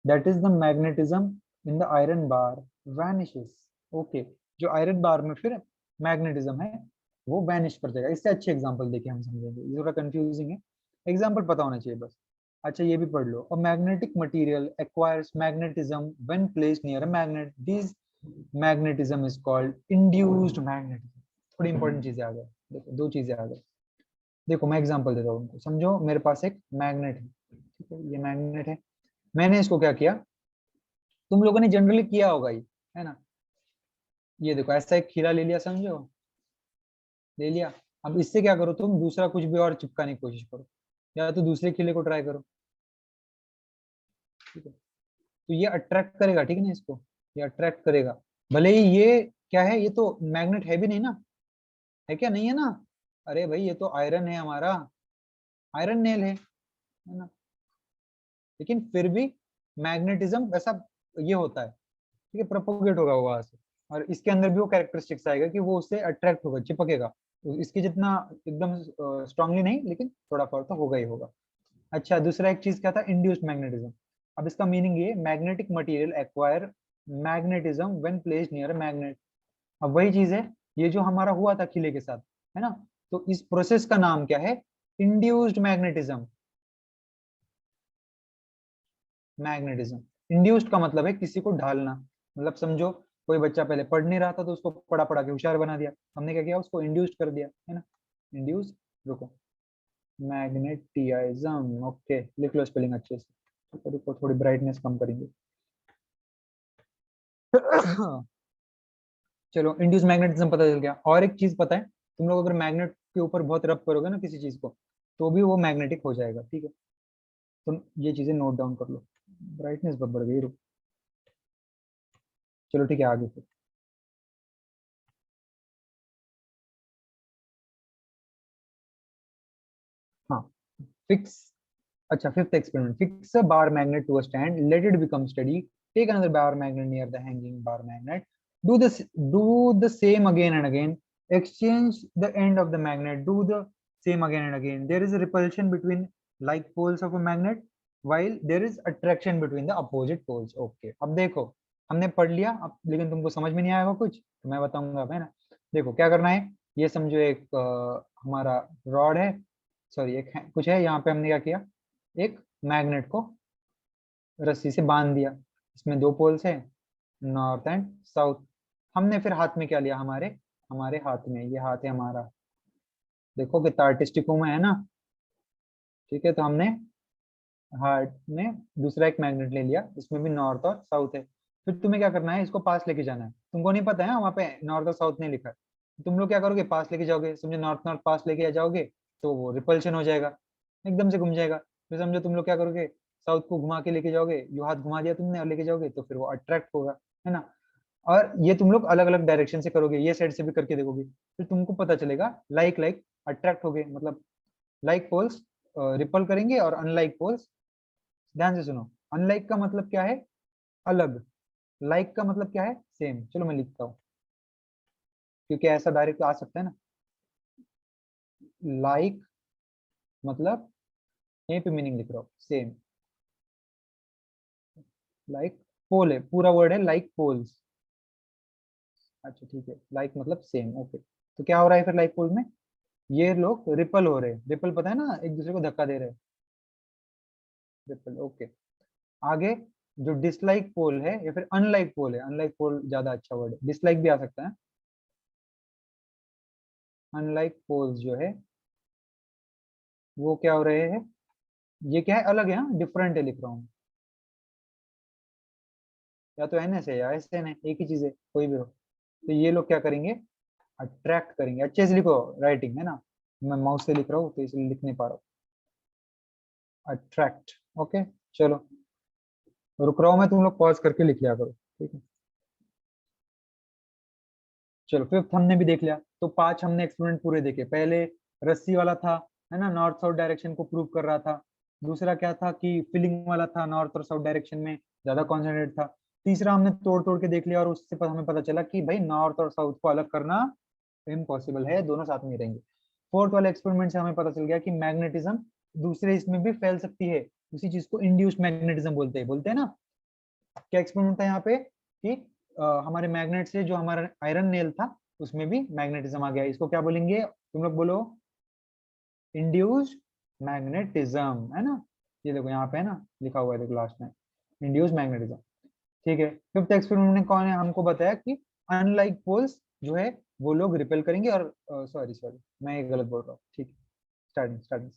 That is the magnetism in the iron bar vanishes. Okay, जो iron bar में फिर magnetism है वो vanish कर जाएगा। इससे अच्छे example देके हम समझेंगे, ये थोड़ा कंफ्यूजिंग है, एग्जांपल पता होना चाहिए बस। अच्छा ये भी पढ़ लो, a magnetic material acquires magnetism when placed near a magnet. This magnetism is called induced magnetism. थोड़ी इंपॉर्टेंट चीजें आ गई, देखो दो चीजें आ गई। देखो मैं एग्जांपल देता हूँ उनको, समझो मेरे पास एक मैग्नेट है, ठीक है, ये मैग्नेट है। मैंने इसको क्या किया, तुम लोगों ने जनरली किया होगा ही, है ना। ये देखो ऐसा एक खीरा ले लिया, समझो, ले लिया। अब इससे क्या करो, तुम दूसरा कुछ भी और चिपकाने की कोशिश करो, या तो दूसरे खीले को ट्राई करो, ठीक है। तो ये अट्रैक्ट करेगा, ठीक है ना, इसको ये अट्रैक्ट करेगा। भले ही ये क्या है, ये तो मैग्नेट है भी नहीं ना, है क्या, नहीं है ना। अरे भाई ये तो आयरन है हमारा, आयरन नेल है ना। लेकिन फिर भी मैग्नेटिज्म वैसा ये होता है, ठीक है, प्रोपोगेट होगा वहां से। और इसके अंदर भी वो कैरेक्टरिस्टिक्स आएगा कि वो उससे अट्रैक्ट होगा, चिपकेगा। तो इसके जितना एकदम स्ट्रांगली नहीं, लेकिन थोड़ा बहुत तो होगा ही होगा। अच्छा, दूसरा एक चीज क्या था, इंड्यूस्ड मैग्नेटिज्म। अब इसका मीनिंग ये, magnetic material acquire magnetism when placed near a magnet. अब वही चीज है, ये जो हमारा हुआ था किले के साथ, है ना। तो इस प्रोसेस का नाम क्या है, इंड्यूस्ड मैग्नेटिज्म। मैग्नेटिज्म, इंड्यूस्ड का मतलब है किसी को ढालना। मतलब समझो कोई बच्चा पहले पढ़ नहीं रहा था, तो उसको पढ़ा पढ़ा के होशियार बना दिया, हमने क्या किया, उसको इंड्यूस्ड कर दिया, है ना। इंड्यूस, रुको, मैग्नेटिज्म, ओके, लिख लो स्पेलिंग अच्छे से। तो रुको, थोड़ी ब्राइटनेस कम करेंगे। चलो, इंड्यूस मैग्नेटिज्म पता चल गया। और एक चीज पता है, तुम लोग अगर मैग्नेट के ऊपर बहुत रब करोगे ना किसी चीज को, तो भी वो मैग्नेटिक हो जाएगा, ठीक है। तुम ये चीजें नोट डाउन कर लो। ब्राइटनेस बहुत बढ़ गई, रुक। चलो ठीक है, आगे फिर। हाँ, फिक्स। अच्छा, fifth experiment, fix a bar magnet to a stand, let it become steady, take another bar magnet near the hanging bar magnet, do this, do the same again and again, exchange the end of the magnet, do the same again and again, there is a repulsion between like poles of a magnet while there is attraction between the opposite poles। okay, अब देखो, हमने पढ़ लिया अब, लेकिन तुमको समझ में नहीं आएगा कुछ तो मैं बताऊंगा अब, है ना। देखो क्या करना है, ये समझो एक हमारा रॉड है, सॉरी एक कुछ है, यहाँ पे हमने क्या किया, एक मैग्नेट को रस्सी से बांध दिया। इसमें दो पोल्स हैं, नॉर्थ एंड साउथ। हमने फिर हाथ में क्या लिया, हमारे हमारे हाथ में, ये हाथ है हमारा, देखो कितना आर्टिस्टिक हूं मैं, है ना। ठीक है, तो हमने हाथ में दूसरा एक मैग्नेट ले लिया, इसमें भी नॉर्थ और साउथ है। फिर तुम्हें क्या करना है, इसको पास लेके जाना है। तुमको नहीं पता है वहाँ पे नॉर्थ और साउथ नहीं लिखा है, तुम लोग क्या करोगे, पास लेके जाओगे, समझो नॉर्थ नॉर्थ पास लेके जाओगे, तो वो रिपल्शन हो जाएगा, एकदम से घूम जाएगा। फिर समझो तुम लोग क्या करोगे, साउथ को घुमा के लेके जाओगे, यू हाथ घुमा दिया तुमने और लेके जाओगे, तो फिर वो अट्रैक्ट होगा, है ना। और ये तुम लोग अलग अलग डायरेक्शन से करोगे, ये साइड से भी करके देखोगे, फिर तुमको पता चलेगा लाइक लाइक अट्रैक्ट हो गए, मतलब लाइक पोल्स रिपल करेंगे और अनलाइक पोल्स, ध्यान से सुनो, अनलाइक का मतलब क्या है, अलग, लाइक का मतलब क्या है, सेम। चलो मैं लिखता हूँ, क्योंकि ऐसा डायरेक्ट आ सकता है ना। लाइक मतलब, यहीं पे मीनिंग लिख रहा हूँ, सेम। लाइक पोल है, पूरा वर्ड है लाइक पोल्स। अच्छा ठीक है, लाइक मतलब सेम, ओके। तो क्या हो रहा है फिर लाइक पोल में, ये लोग रिपल हो रहे हैं, रिपल पता है ना, एक दूसरे को धक्का दे रहे हैं, रिपल, ओके। आगे जो डिसलाइक पोल है या फिर अनलाइक पोल है, अनलाइक पोल ज्यादा अच्छा वर्ड है, डिसलाइक भी आ सकता है। अनलाइक पोल्स जो है वो क्या हो रहे हैं, ये क्या है, अलग है, हाँ डिफरेंट है लिख रहा हूँ, या तो एन एस है या एस एन है, एक ही चीज है, कोई भी हो। तो ये लोग क्या करेंगे, अट्रैक्ट करेंगे, अच्छे से लिखो, राइटिंग है ना, मैं माउस से लिख रहा हूँ तो इसलिए लिख नहीं पा रहा हूँ, अट्रैक्ट, ओके। चलो रुक रहा हूँ मैं, तुम लोग पॉज करके लिख लिया करो, ठीक है। चलो फिफ्थ हमने भी देख लिया, तो पांच हमने एक्सपेरिमेंट पूरे देखे। पहले रस्सी वाला था, है ना, नॉर्थ साउथ डायरेक्शन को प्रूव कर रहा था। दूसरा क्या था कि फिलिंग वाला था, नॉर्थ और साउथ डायरेक्शन में ज्यादा कॉन्सेंट्रेट था। तीसरा हमने तोड़ तोड़ के देख लिया और उससे हमें पता चला कि भाई नॉर्थ और साउथ को अलग करना इम्पॉसिबल है, दोनों साथ में रहेंगे। फोर्थ वाले एक्सपेरिमेंट से हमें पता चल गया कि मैग्नेटिज्म दूसरे इसमें भी फैल सकती है, उसी चीज को इंड्यूस्ड मैग्नेटिज्म बोलते हैं ना। क्या एक्सपेरिमेंट था यहाँ पे कि हमारे मैग्नेट से जो हमारा आयरन नेल था उसमें भी मैग्नेटिज्म आ गया, इसको क्या बोलेंगे, तुम लोग बोलो, इंड्यूस्ड मैग्नेटिज्म, है ना। ये देखो यहाँ पे है ना, लिखा हुआ है देखो लास्ट में, इंड्यूस्ड मैग्नेटिज्म। ठीक है, फिफ्थ एक्सपेरिमेंट ने कौन है हमको बताया कि अनलाइक पोल्स जो है वो लोग रिपेल करेंगे, और सॉरी सॉरी मैं ये गलत बोल रहा हूँ, ठीक है, स्टार्टिंग स्टार्टिंग।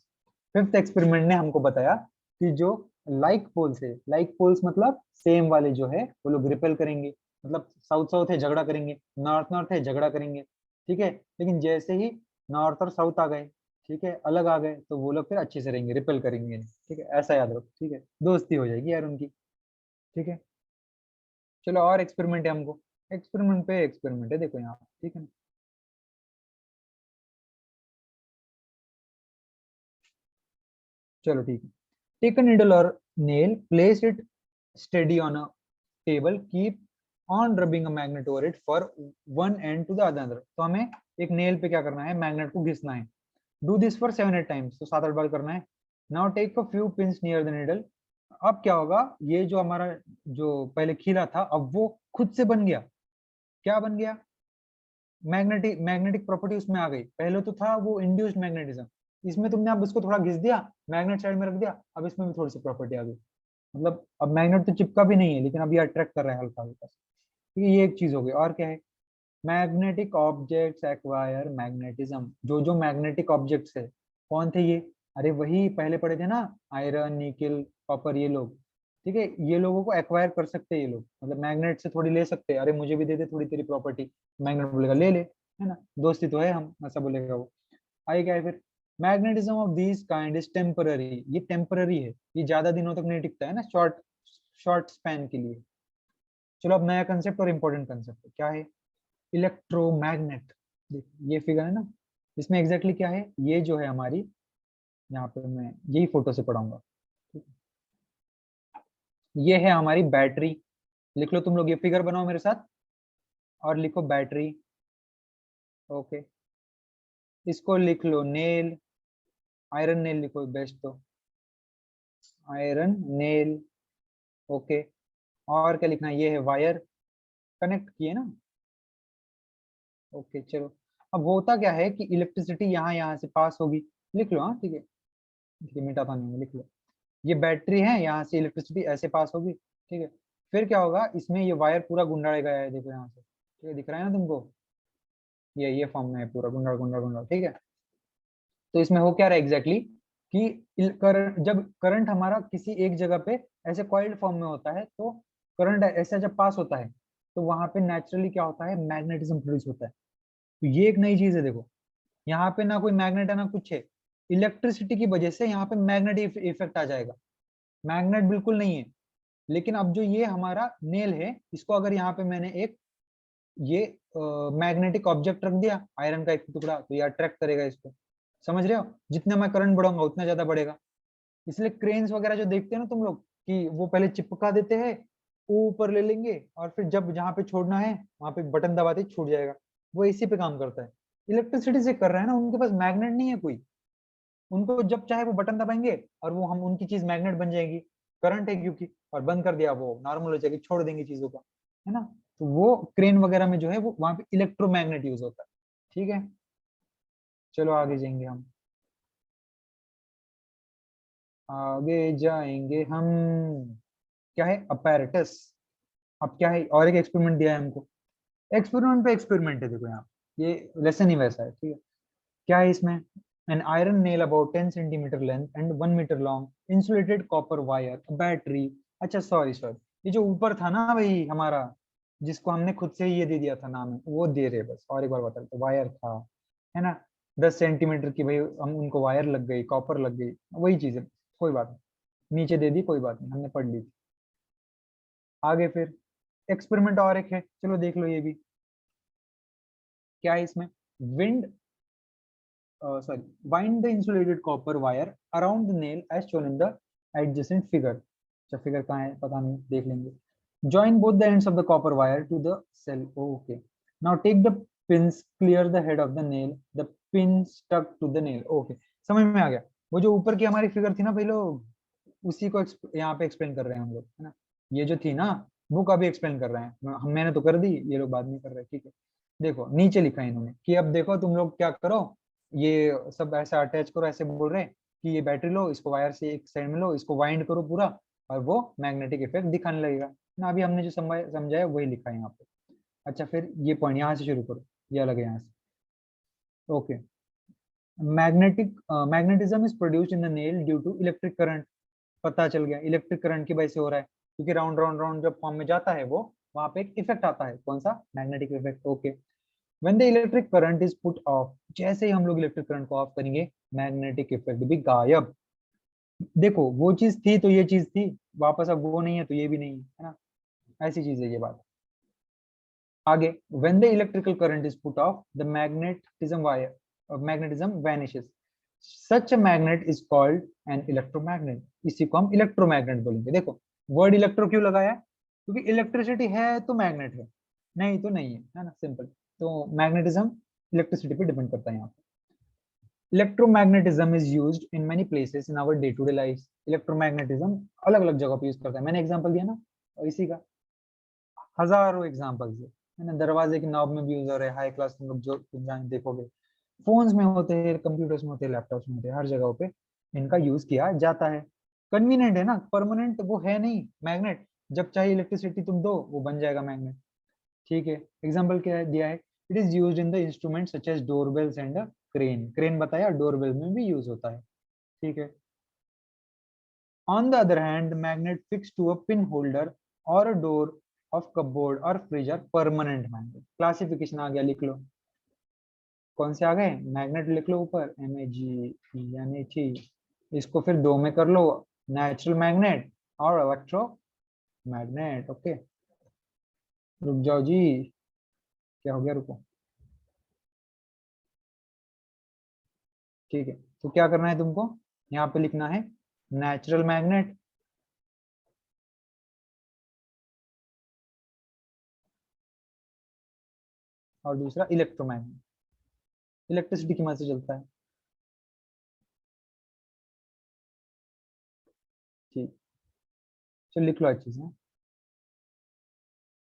फिफ्थ एक्सपेरिमेंट ने हमको बताया कि जो लाइक पोल्स है, लाइक पोल्स मतलब सेम वाले जो है वो लोग रिपेल करेंगे, मतलब साउथ साउथ है झगड़ा करेंगे, नॉर्थ नॉर्थ है झगड़ा करेंगे, ठीक है। लेकिन जैसे ही नॉर्थ और साउथ आ गए, ठीक है, अलग आ गए, तो वो लोग फिर अच्छे से रहेंगे, रिपेल करेंगे नहीं, ठीक है, ऐसा याद रखो, ठीक है, दोस्ती हो जाएगी यार उनकी, ठीक है। चलो और एक्सपेरिमेंट है हमको, एक्सपेरिमेंट पे एक्सपेरिमेंट है, देखो यहाँ, ठीक है ना। चलो ठीक है, टेक अ नीडल और nail, place it steady on a table, keep on rubbing a magnet over it for one end to the other। तो हमें एक नेल पे क्या करना है, मैग्नेट को घिसना है। डू दिस फॉर 7-8 टाइम्स, तो 7-8 बार करना है। Now take a few pins near the needle. अब क्या होगा, ये जो हमारा जो पहले खीला था, अब वो खुद से बन गया, क्या बन गया, मैग्नेटिक मैग्नेटिक प्रॉपर्टी उसमें आ गई। पहले तो था वो इंड्यूस्ड मैग्नेटिज्म, इसमें तुमने अब इसको थोड़ा घिस दिया, मैग्नेट साइड में रख दिया, अब इसमें भी थोड़ी सी प्रॉपर्टी आ गई, मतलब अब मैग्नेट तो चिपका भी नहीं है, लेकिन अब ये अट्रैक्ट कर रहा है हल्का हल्का। ठीक है, ये एक चीज हो गई। और क्या है, मैग्नेटिक ऑब्जेक्ट्स एक्वायर मैग्नेटिज्म। जो जो मैग्नेटिक ऑब्जेक्ट्स है, कौन थे ये, अरे वही पहले पढ़े थे ना, आयरन निकल कॉपर, ये लोग, ठीक है, ये लोगों को एक्वायर कर सकते हैं ये लोग, मतलब मैग्नेट से थोड़ी ले सकते हैं, अरे मुझे भी दे दे थोड़ी तेरी प्रॉपर्टी, मैग्नेट बोलेगा ले ले, है ना, दोस्ती तो है हम, ऐसा बोलेगा वो। आगे क्या है फिर, magnetism of this kind is temporary, ये टेम्पररी है, ये ज्यादा दिनों तक नहीं टिकता है ना, शॉर्ट शॉर्ट स्पैन के लिए। चलो अब नया कंसेप्ट और इम्पोर्टेंट कंसेप्ट क्या है, इलेक्ट्रोमैग्नेट। ये फिगर है ना, इसमें एग्जैक्टली क्या है, ये जो है हमारी, यहाँ पे मैं यही फोटो से पढ़ाऊंगा, ये है हमारी बैटरी। लिख लो तुम लोग, ये फिगर बनाओ मेरे साथ और लिखो बैटरी, ओके। इसको लिख लो नेल, आयरन नेल लिखो बेस्ट, तो आयरन नेल, ओके। और क्या लिखना है, ये है वायर, कनेक्ट किए ना, ओके। चलो अब होता क्या है कि इलेक्ट्रिसिटी यहाँ यहाँ से पास होगी, लिख लो, हाँ ठीक है, ठीक है, मिटाता नहीं हूँ, लिख लो। ये बैटरी है, यहाँ से इलेक्ट्रिसिटी ऐसे पास होगी, ठीक है। फिर क्या होगा, इसमें ये वायर पूरा गुंडाया गया है, देखो यहाँ से, ठीक है, दिख रहा है ना तुमको, ये फॉर्म में है पूरा गुंडा गुंडा गुंडा, ठीक है। तो इसमें हो क्या रहा है एग्जैक्टली कि जब करंट हमारा किसी एक जगह पे ऐसे कॉइल्ड फॉर्म में होता है, तो करंट ऐसा जब पास होता है, तो वहां पे नेचुरली क्या होता है, मैग्नेटिज्म प्रोड्यूस होता है। तो ये एक नई चीज है, देखो यहाँ पे ना कोई मैग्नेट है ना कुछ है, इलेक्ट्रिसिटी की वजह से यहाँ पे मैग्नेट इफेक्ट आ जाएगा, मैग्नेट बिल्कुल नहीं है। लेकिन अब जो ये हमारा नेल है, इसको अगर यहाँ पे मैंने एक ये मैग्नेटिक ऑब्जेक्ट रख दिया, आयरन का एक टुकड़ा, तो ये अट्रैक्ट करेगा इसको, समझ रहे हो, जितना मैं करंट बढ़ाऊंगा उतना ज्यादा बढ़ेगा। इसलिए क्रेन्स वगैरह जो देखते हैं ना तुम लोग, कि वो पहले चिपका देते हैं, ऊपर ले लेंगे, और फिर जब जहाँ पे छोड़ना है वहां पे बटन दबाते ही छूट जाएगा, वो इसी पे काम करता है। इलेक्ट्रिसिटी से कर रहा है ना, उनके पास मैग्नेट नहीं है कोई, उनको जब चाहे वो बटन दबाएंगे और वो हम उनकी चीज मैग्नेट बन जाएगी, करंट है क्योंकि, और बंद कर दिया वो नॉर्मल हो जाएगी, छोड़ देंगे चीजों का, है ना। तो वो क्रेन वगैरह में जो है वो वहां पे इलेक्ट्रोमैग्नेट यूज होता है, ठीक है। चलो आगे जाएंगे हम, आगे जाएंगे हम, क्या है अपैरेटस। अब क्या है, और एक एक्सपेरिमेंट दिया है हमको, एक्सपेरिमेंट पे एक्सपेरिमेंट है, देखो यहाँ, ये लेसन ही वैसा है, ठीक है। क्या है इसमें, an iron nail about 10 centimetre length and 1 metre long, insulated copper wire, battery. अच्छा सॉरी सॉरी, ये जो ऊपर था ना भाई हमारा, जिसको हमने खुद से ही ये दे दिया था नाम है, वो दे रहे बस, और एक बार बता देते, वायर था, है ना, 10 सेंटीमीटर की भाई, हम उनको वायर लग गई, कॉपर लग गई, वही चीज है, कोई बात नहीं, नीचे दे दी, कोई बात नहीं, हमने पढ़ ली थी। आगे फिर एक्सपेरिमेंट और एक है, चलो देख लो ये भी, क्या है इसमें, wind sorry, wind the insulated copper wire around the nail as shown in the adjacent figure। अच्छा फिगर कहाँ है पता नहीं, देख लेंगे। Join both the ends of the copper wire to the cell, okay। Now take the pins, clear the head of the nail, the pin stuck to the nail, okay। समझ में आ गया, वो जो ऊपर की हमारी फिगर थी ना भाई लोग, उसी को यहाँ पे एक्सप्लेन कर रहे हैं हम लोग, है ना। ये जो थी ना, बुक अभी एक्सप्लेन कर रहे हैं, मैंने तो कर दी, ये लोग बाद में कर रहे हैं, ठीक है। देखो नीचे लिखा है इन्होंने कि अब देखो तुम लोग क्या करो, ये सब ऐसा अटैच करो, ऐसे बोल रहे हैं कि ये बैटरी लो, इसको वायर से एक साइड में लो, इसको वाइंड करो पूरा, और वो मैग्नेटिक इफेक्ट दिखाने लगेगा ना। अभी हमने जो समझाया वही लिखा है यहाँ पे। अच्छा फिर ये पॉइंट यहाँ से शुरू करो, ये अलग है यहाँ से, okay. Magnetism is produced in the nail due to electric current. पता चल गया इलेक्ट्रिक करंट की वजह से हो रहा है, क्योंकि राउंड राउंड राउंड जब फॉर्म में जाता है वो वहां पे एक इफेक्ट आता है, कौन सा, magnetic effect. Okay, when the electric current is put off, जैसे ही हम लोग इलेक्ट्रिक करंट को ऑफ करेंगे मैग्नेटिक इफेक्ट भी गायब। देखो वो चीज थी तो ये चीज थी, वापस अब वो नहीं है तो ये भी नहीं है ना, ऐसी चीज है ये बात। आगे, when the electrical current is put off, the magnetism vanishes. Such a magnet is called an electromagnet. इसी को हम इलेक्ट्रोमैग्नेट बोलेंगे। देखो वर्ड इलेक्ट्रो क्यों लगाया, क्योंकि इलेक्ट्रिसिटी है तो मैग्नेट है, नहीं तो नहीं है ना, सिंपल। तो मैग्नेटिज्म इलेक्ट्रिसिटी पे डिपेंड करता है यहाँ पे। Electromagnetism is used in many places in our day to day life. Electromagnetism अलग अलग जगह पे यूज करता है, मैंने एग्जांपल दिया ना, और इसी का हजारों एग्जांपल्स है ना। दरवाजे की नॉब में भी यूज हो रहे हैं, हाई क्लास तुम लोग जो जान देखोगे, फोन्स में होते हैं, कंप्यूटर्स में होते हैं, लैपटॉप्स में होते हैं, हर जगह पे इनका यूज किया जाता है। कन्वीनियंट है ना, परमानेंट वो है नहीं मैग्नेट, जब चाहे इलेक्ट्रिसिटी तुम दो वो बन जाएगा मैग्नेट। ठीक है, एग्जाम्पल क्या है दिया है, it is use in the instrument such as doorbells and crane. Crane बताया, डोरबेल में भी यूज होता है। ठीक है, on the other hand, magnet fixed to a pin holder or a door of cupboard or fridge are permanent magnet। Classification आ गया, लिख लो कौन से आ गए, मैग्नेट लिख लो ऊपर, MEG इसको फिर दो में कर लो, नेचुरल मैग्नेट और इलेक्ट्रो मैग्नेट। ओके, रुक जाओ जी, क्या हो गया, रुको। ठीक है, तो क्या करना है तुमको, यहाँ पे लिखना है नेचुरल मैग्नेट, और दूसरा इलेक्ट्रोमैग्नेट, इलेक्ट्रिसिटी की मदद से चलता है। ठीक, चलो लिख लो अच्छे से,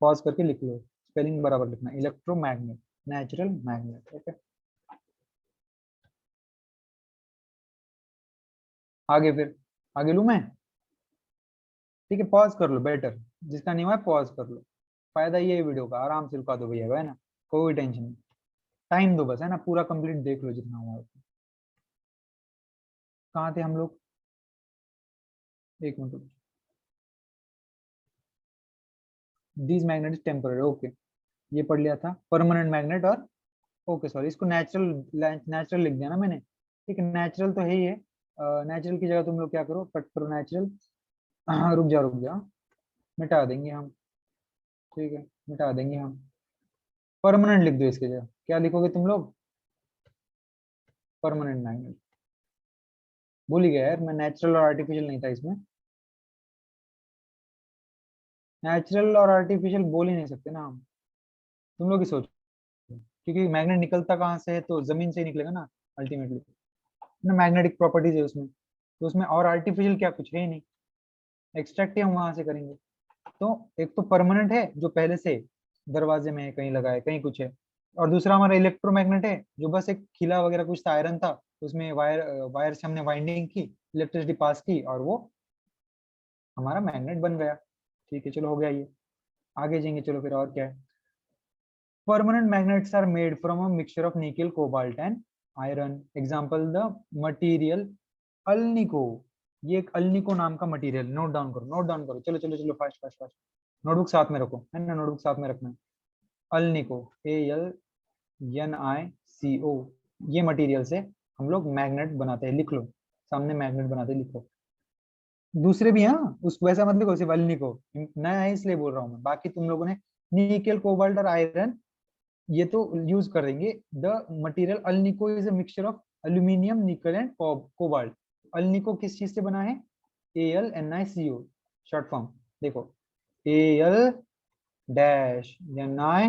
पॉज करके लिख लो, स्पेलिंग बराबर लिखना, इलेक्ट्रोमैग्नेट, नेचुरल मैग्नेट। ओके, आगे फिर, आगे लूं मैं, ठीक है, पॉज कर लो बेटर, जिसका नहीं हुआ है पॉज कर लो, फायदा ये है वीडियो का, आराम से रुका दो भैया, है ना, कोई टेंशन नहीं, टाइम दो बस, है ना, पूरा कंप्लीट देख लो जितना हुआ है। कहाँ थे हम लोग, एक minute, these magnet is temporary. Okay, ये पढ़ लिया था, परमानेंट मैग्नेट और, ओके सॉरी, इसको नेचुरल, नेचुरल लिख दिया ना मैंने, ठीक है, नेचुरल तो है ही है। नेचुरल की जगह तुम लोग क्या करो, कट करो नेचुरल, रुक जाओ, मिटा देंगे हम, ठीक है, मिटा देंगे हम, परमानेंट लिख दो इसकी जगह, क्या लिखोगे तुम लोग, परमानेंट मैग्नेट। भूल ही गया यार मैं, नेचुरल और आर्टिफिशियल नहीं था इसमें, नेचुरल और आर्टिफिशियल बोल ही नहीं सकते ना हम, तुम लोग ही सोचो, क्योंकि मैग्नेट निकलता कहाँ से है, तो जमीन से ही निकलेगा ना अल्टीमेटली, ना मैग्नेटिक प्रॉपर्टीज है उसमें, तो उसमें और आर्टिफिशियल क्या, कुछ है ही नहीं, एक्सट्रैक्ट ही हम वहां से करेंगे। तो एक तो परमानेंट है जो पहले से दरवाजे में है, कहीं लगा है, कहीं कुछ है, और दूसरा हमारा इलेक्ट्रोमैग्नेट है जो बस एक खिला वगैरह कुछ था, आयरन था, उसमें वायर से हमने वाइंडिंग की, इलेक्ट्रिसिटी पास की, और वो हमारा मैग्नेट बन गया। ठीक है, चलो हो गया ये, आगे जाएंगे, चलो फिर और क्या है। Permanent magnets are made from a mixture of nickel, cobalt and iron. Example the material alnico, ये एक अल्निको नाम का मटेरियल, नोट डाउन करो, नोट डाउन करो, चलो चलो चलो, फास्ट फास्ट फास्ट, नोटबुक साथ में रखो, है ना, नोटबुक साथ में रखना है। अल्निको, ALNICO, ये मटेरियल से हम लोग मैग्नेट बनाते हैं, लिख लो सामने, मैग्नेट बनाते हैं, लिखो। दूसरे भी, हाँ, उस वैसा मत लिखो, सिर्फ अल्निको, नया है इसलिए बोल रहा हूँ मैं, बाकी तुम लोगों ने निकेल, कोबाल्ट और आयरन ये तो यूज कर देंगे। The material alnico is a mixture of aluminium, निकल एंड कोबाल्ट। अल्निको किस चीज से बना है, ALNICO, शॉर्ट फॉर्म देखो, AL dash NI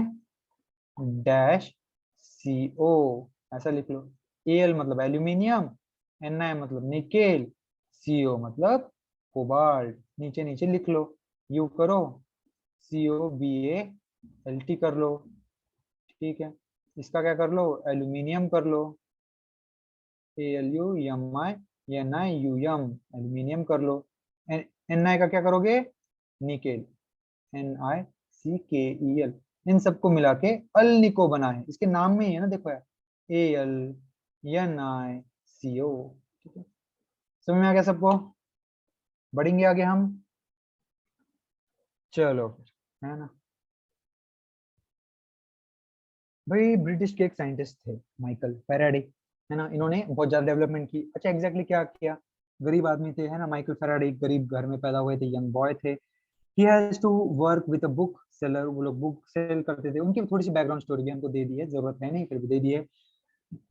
dash CO, ऐसा लिख लो। AL मतलब एल्यूमिनियम, NI मतलब निकेल, CO मतलब कोबाल्ट, नीचे नीचे लिख लो, यू करो, COBALT कर लो, ठीक है, इसका क्या कर लो, एल्यूमिनियम कर लो, ALUMINIUM, एल्यूमिनियम कर लो। NI का क्या करोगे, निकेल, NICKEL, इन सबको मिला के अल्निको बना है, इसके नाम में ही है ना, देखो यार, ALNICO। ठीक है, समझ में आ गया सबको। बढ़ेंगे आगे हम, चलो फिर, है ना। भाई ब्रिटिश के एक साइंटिस्ट थे, माइकल फैराडे, है ना। इन्होंने बहुत ज्यादा डेवलपमेंट की। अच्छा एग्जैक्टली क्या किया, गरीब आदमी थे, है ना। माइकल फैराडे एक गरीब घर में पैदा हुए थे, यंग बॉय थे। He has to work with a book seller, वो लोग बुक सेल करते थे। उनकी थोड़ी सी बैकग्राउंड स्टोरी भी हमको दे दी है, जरूरत है नहीं फिर भी दे दी है।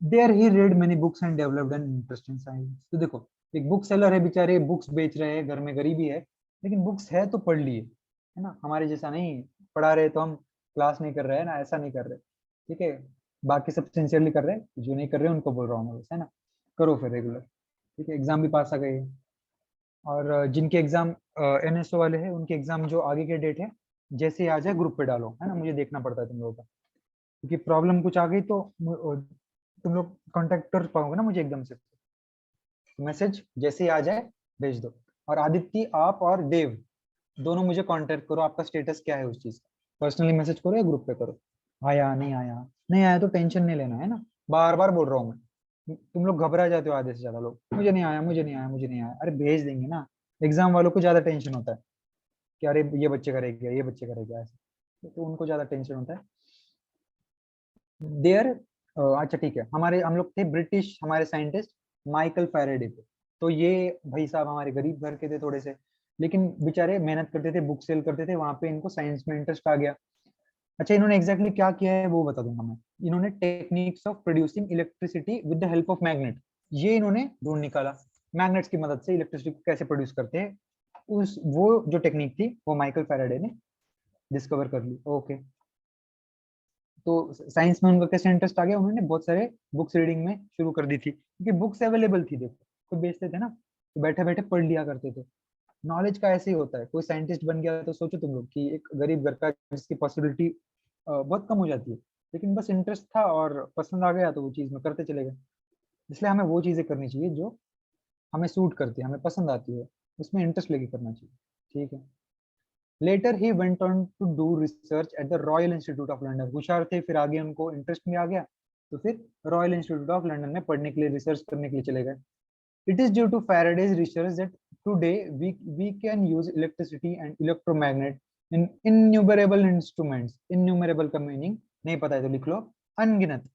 There he read many books and developed an interest in science. तो देखो, एक बुक सेलर है बेचारे, बुक्स बेच रहे हैं, घर में गरीबी है, लेकिन बुक्स है तो पढ़ लिए, है ना। हमारे जैसा नहीं पढ़ा रहे तो हम क्लास नहीं कर रहे हैं ना, ऐसा नहीं कर रहे, ठीक है। बाकी सब सिंसियरली कर रहे हैं, जो नहीं कर रहे हैं उनको बोल रहा हूँ मैं बस, है ना। करो फिर रेगुलर, ठीक है। एग्जाम भी पास आ गए हैं। और जिनके एग्जाम एनएसओ वाले हैं, उनके एग्जाम जो आगे के डेट है, जैसे ही आ जाए ग्रुप पे डालो, है ना। मुझे देखना पड़ता है तुम लोगों का, क्योंकि प्रॉब्लम कुछ आ गई तो तुम लोग कांटेक्ट कर पाओगे ना मुझे एकदम से। मैसेज जैसे ही आ जाए भेज दो। और आदित्य, आप और देव दोनों मुझे कांटेक्ट करो, आपका स्टेटस क्या है उस चीज का। पर्सनली मैसेज करो या ग्रुप पे करो, आया नहीं आया, नहीं आया तो टेंशन नहीं लेना, है ना। बार बार बोल रहा हूँ मैं, तुम लोग घबरा जाते हो आधे से ज्यादा लोग, मुझे नहीं आया, मुझे नहीं आया, मुझे नहीं आया। अरे भेज देंगे ना। एग्जाम वालों को ज्यादा टेंशन होता है कि अरे ये बच्चे करेंगे, ये बच्चे करेंगे, ऐसे तो उनको ज्यादा टेंशन होता है। देयर, अच्छा ठीक है, हमारे हम लोग थे ब्रिटिश, हमारे साइंटिस्ट माइकल फैराडे थे। तो ये भाई साहब हमारे गरीब घर के थे थोड़े से, लेकिन बेचारे मेहनत करते थे, बुक सेल करते थे, वहां पे इनको साइंस में इंटरेस्ट आ गया। अच्छा इन्होंने एग्जैक्टली क्या किया है वो बता दूंगा मैं। इन्होंने techniques of producing electricity with the help of magnet, ये इन्होंने ढूंढ निकाला। मैग्नेट्स की मदद से इलेक्ट्रिसिटी को कैसे प्रोड्यूस करते हैं, उस वो जो टेक्निक थी वो माइकल फैराडे ने डिस्कवर कर ली। ओके, तो साइंस में उनका कैसे इंटरेस्ट आ गया, उन्होंने बहुत सारे बुक्स रीडिंग में शुरू कर दी थी, क्योंकि बुक्स अवेलेबल थी, देखो खुद बेचते थे ना, तो बैठे बैठे पढ़ लिया करते थे। नॉलेज का ऐसे ही होता है, कोई साइंटिस्ट बन गया तो सोचो तुम लोग कि एक गरीब घर का जिसकी पॉसिबिलिटी बहुत कम हो जाती है, लेकिन बस इंटरेस्ट था और पसंद आ गया तो वो चीज में करते चले गए। इसलिए हमें वो चीजें करनी चाहिए जो हमें सूट करती है, हमें पसंद आती है, उसमें इंटरेस्ट लेके करना चाहिए, ठीक है। Later he went on to do research at the Royal Institute of London. होशियार थे, फिर आगे उनको इंटरेस्ट में आ गया, तो फिर रॉयल इंस्टीट्यूट ऑफ लंदन में पढ़ने के लिए, रिसर्च करने के लिए चले गए। It is due to Faraday's research that today we can use electricity and electromagnet in innumerable instruments. Innumerable का मीनिंग नहीं पता है तो लिख लो अनगिनत,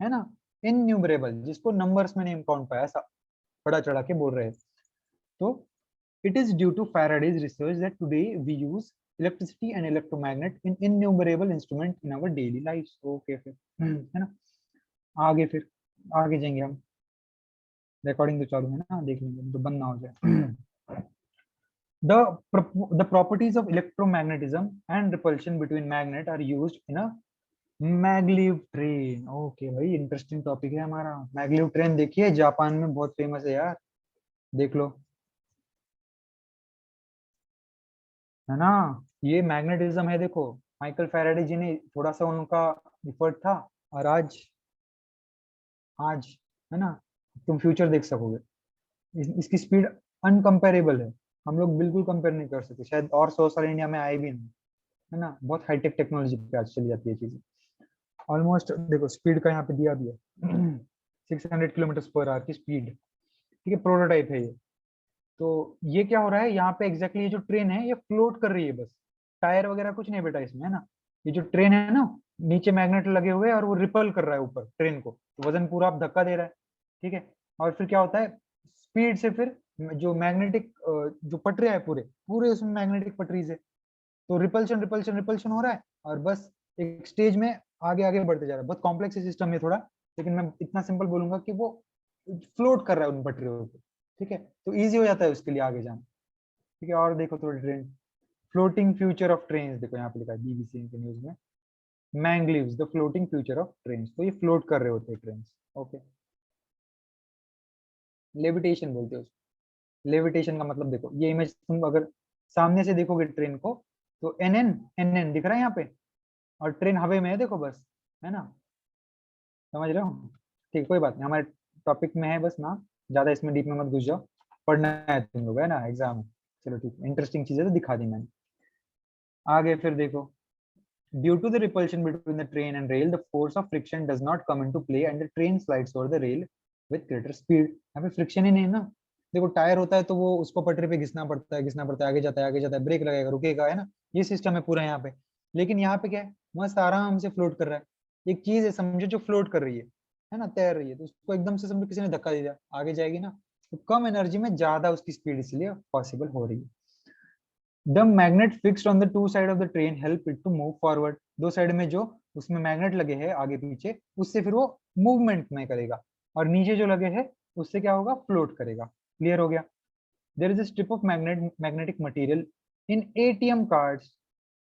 है ना। इन्यूमरेबल जिसको नंबर्स में नहीं काउंट पाया, ऐसा बड़ा चढ़ा के बोल रहे हैं। तो it is due to Faraday's research that today we use electricity and electromagnet in innumerable instruments in our daily lives. Okay फिर, है ना। आगे फिर, आगे जाएंगे हम। रिकॉर्डिंग तो चालू है ना, देख लेंगे तो बंद ना हो जाए। The properties of electromagnetism and repulsion between magnet are used in a maglev train. Okay भाई, इंटरेस्टिंग टॉपिक है हमारा। मैगलीव ट्रेन देखिए, जापान में बहुत फेमस है यार, देख लो, है ना। ये मैग्नेटिज्म है, देखो माइकल फैराडे जी ने, थोड़ा सा उनका एफर्ट था, और आज, आज, है ना, तुम फ्यूचर देख सकोगे। इसकी स्पीड अनकंपेरेबल है, हम लोग बिल्कुल कंपेयर नहीं कर सकते, शायद और 100 साल इंडिया में आए भी नहीं, है ना। बहुत हाईटेक टेक्नोलॉजी पे आज चली जाती है चीजें। ऑलमोस्ट देखो स्पीड का यहाँ पे दिया भी है 600 किलोमीटर पर आवर की स्पीड, ठीक है। प्रोटोटाइप है ये। तो ये क्या हो रहा है यहाँ पे एग्जैक्टली, ये जो ट्रेन है ये फ्लोट कर रही है बस, टायर वगैरह कुछ नहीं बेटा इसमें, है ना। ये जो ट्रेन है ना, नीचे मैग्नेट लगे हुए हैं और वो रिपल कर रहा है ऊपर ट्रेन को, तो वजन पूरा आप धक्का दे रहा है, ठीक है। और फिर क्या होता है, स्पीड से फिर जो मैग्नेटिक जो पटरियां है, पूरे पूरे उसमें मैग्नेटिक पटरीज है, तो रिपल्शन रिपल्शन रिपल्शन हो रहा है, और बस एक स्टेज में आगे आगे बढ़ते जा रहा है। बहुत कॉम्प्लेक्स सिस्टम है थोड़ा, लेकिन मैं इतना सिंपल बोलूंगा कि वो फ्लोट कर रहा है उन पटरियों पे, ठीक है। तो इजी हो जाता है उसके लिए आगे जाना, ठीक है। और देखो थोड़ी train, floating future of train, देखो यहाँ पे लिखा है बीबीसी के न्यूज में, maglevs the floating future of train. तो ये फ्लोट कर रहे होते हैं ट्रेन, ओके। लेविटेशन बोलते हैं उसको। लेविटेशन का मतलब देखो, ये इमेज तुम अगर सामने से देखोगे ट्रेन को, तो एन एन एन एन दिख रहा है यहाँ पे, और ट्रेन हवा में है, देखो बस, है ना। समझ रहे हो, ठीक, कोई बात नहीं, हमारे टॉपिक में है बस ना, ज्यादा इसमें डीप में मत घुस जाओ, पढ़ना है तुम लोग, है ना, एग्जाम है। चलो ठीक है, इंटरेस्टिंग चीजें तो दिखा दी मैंने। आगे फिर देखो, due to the repulsion between the train and rail, the force of friction does not come into play and the train slides over the rail with greater speed। यहाँ पे फ्रिक्शन ही नहीं है ना, देखो टायर होता है तो वो उसको पटरी पे घिसना पड़ता है, आगे जाता है, ब्रेक लगेगा, रुकेगा, है ना, ये सिस्टम है पूरा यहाँ पे। लेकिन यहाँ पे क्या है, मस्त आराम से फ्लोट कर रहा है। एक चीज है समझो जो फ्लोट कर रही है ना, तैर रही है, तो उसको एकदम से समझो किसी ने धक्का दे दिया, आगे जाएगी ना, तो कम एनर्जी में ज्यादा उसकी स्पीड इसलिए पॉसिबल हो रही है। The magnet fixed on the two side of the train help it to move forward. दो साइड में जो उसमें मैग्नेट लगे हैं आगे पीछे, उससे फिर वो मूवमेंट में करेगा, और नीचे जो लगे हैं उससे क्या होगा, फ्लोट करेगा। क्लियर हो गया? There is a strip of magnetic material in ATM cards,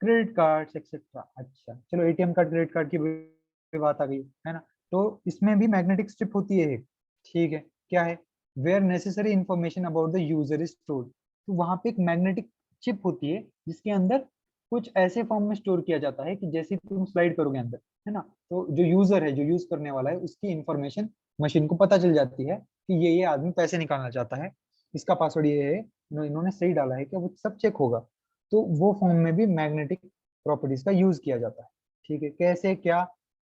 credit cards etcetera. अच्छा चलो, एटीएम कार्ड क्रेडिट कार्ड की भी बात आ गई है ना, तो इसमें भी मैग्नेटिक स्ट्रिप होती है एक, ठीक है। क्या है, where necessary information about the user is stored. तो वहां पे एक मैग्नेटिक चिप होती है जिसके अंदर कुछ ऐसे फॉर्म में स्टोर किया जाता है कि जैसे तुम स्लाइड करोगे अंदर, है ना, तो जो यूजर है, जो यूज करने वाला है, उसकी इंफॉर्मेशन मशीन को पता चल जाती है कि ये आदमी पैसे निकालना चाहता है, इसका पासवर्ड ये है, इन्होंने सही डाला है, क्या वो सब चेक होगा। तो वो फॉर्म में भी मैग्नेटिक प्रॉपर्टीज का यूज किया जाता है। ठीक है, कैसे क्या,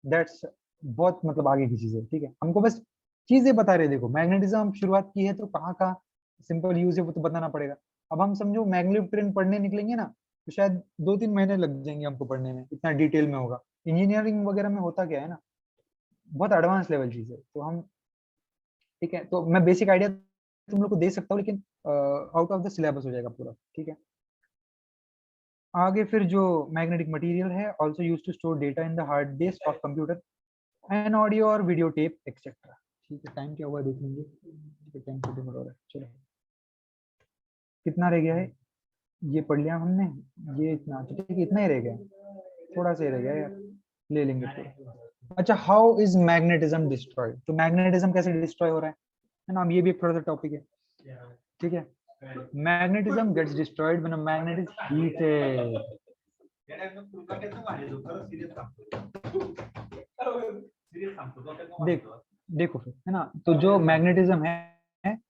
दैट्स बहुत मतलब आगे की चीज है। ठीक है, हमको बस चीजें बता रहे, देखो मैग्नेटिज्म हम शुरुआत की है तो कहाँ कहाँ सिंपल यूज है वो तो बताना पड़ेगा। अब हम समझो मैग्नेटिक ट्रेन पढ़ने निकलेंगे ना, तो शायद 2-3 महीने लग जाएंगे हमको पढ़ने में, इतना डिटेल में होगा। इंजीनियरिंग वगैरह में होता क्या है ना, बहुत एडवांस लेवल चीज है, तो हम, ठीक है, तो मैं बेसिक आइडिया तुम लोग को दे सकता हूँ, लेकिन आउट ऑफ द सिलेबस हो जाएगा पूरा। ठीक है, आगे फिर जो मैग्नेटिक मटेरियल है also use to store data in the hard disk of computer and audio और वीडियो टेप एक्सेट्रा। ठीक है, टाइम क्या हुआ देख लेंगे। ठीक है, टाइम 14 हो रहा है, चलो कितना रह गया है, ये पढ़ लिया हमने, ये इतना, तो ठीक है, इतना ही रह गया, थोड़ा सा ही रह गया यार, ले लेंगे पूरा। अच्छा, हाउ इज मैग्नेटिज्म डिस्ट्रॉयड, तो मैग्नेटिज्म कैसे डिस्ट्रॉय हो रहा है ना, अब ये भी एक थोड़ा सा टॉपिक है। ठीक है, magnetism gets destroyed when a magnet is heated. देख देखो फिर, है ना, तो जो मैग्नेटिज्म है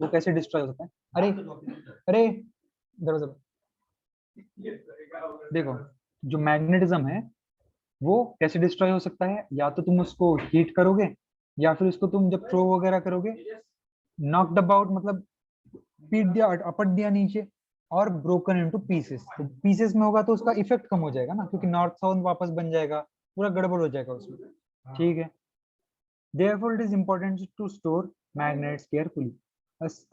वो कैसे डिस्ट्रॉय हो सकता है। अरे अरे, दरवाजा बंद। देखो, जो मैग्नेटिज्म है वो कैसे डिस्ट्रॉय हो सकता है, या तो तुम उसको हीट करोगे, या फिर उसको तुम जब थ्रो वगैरह करोगे, नॉक्ड अबाउट मतलब पीट दिया, अपट दिया नीचे, और ब्रोकन इनटू पीसेस। तो पीसेस में होगा तो उसका इफेक्ट कम हो जाएगा ना, क्योंकि नॉर्थ साउथ वापस बन जाएगा, पूरा गड़बड़ हो जाएगा उसमें। ठीक है, therefore it is important to store magnets carefully.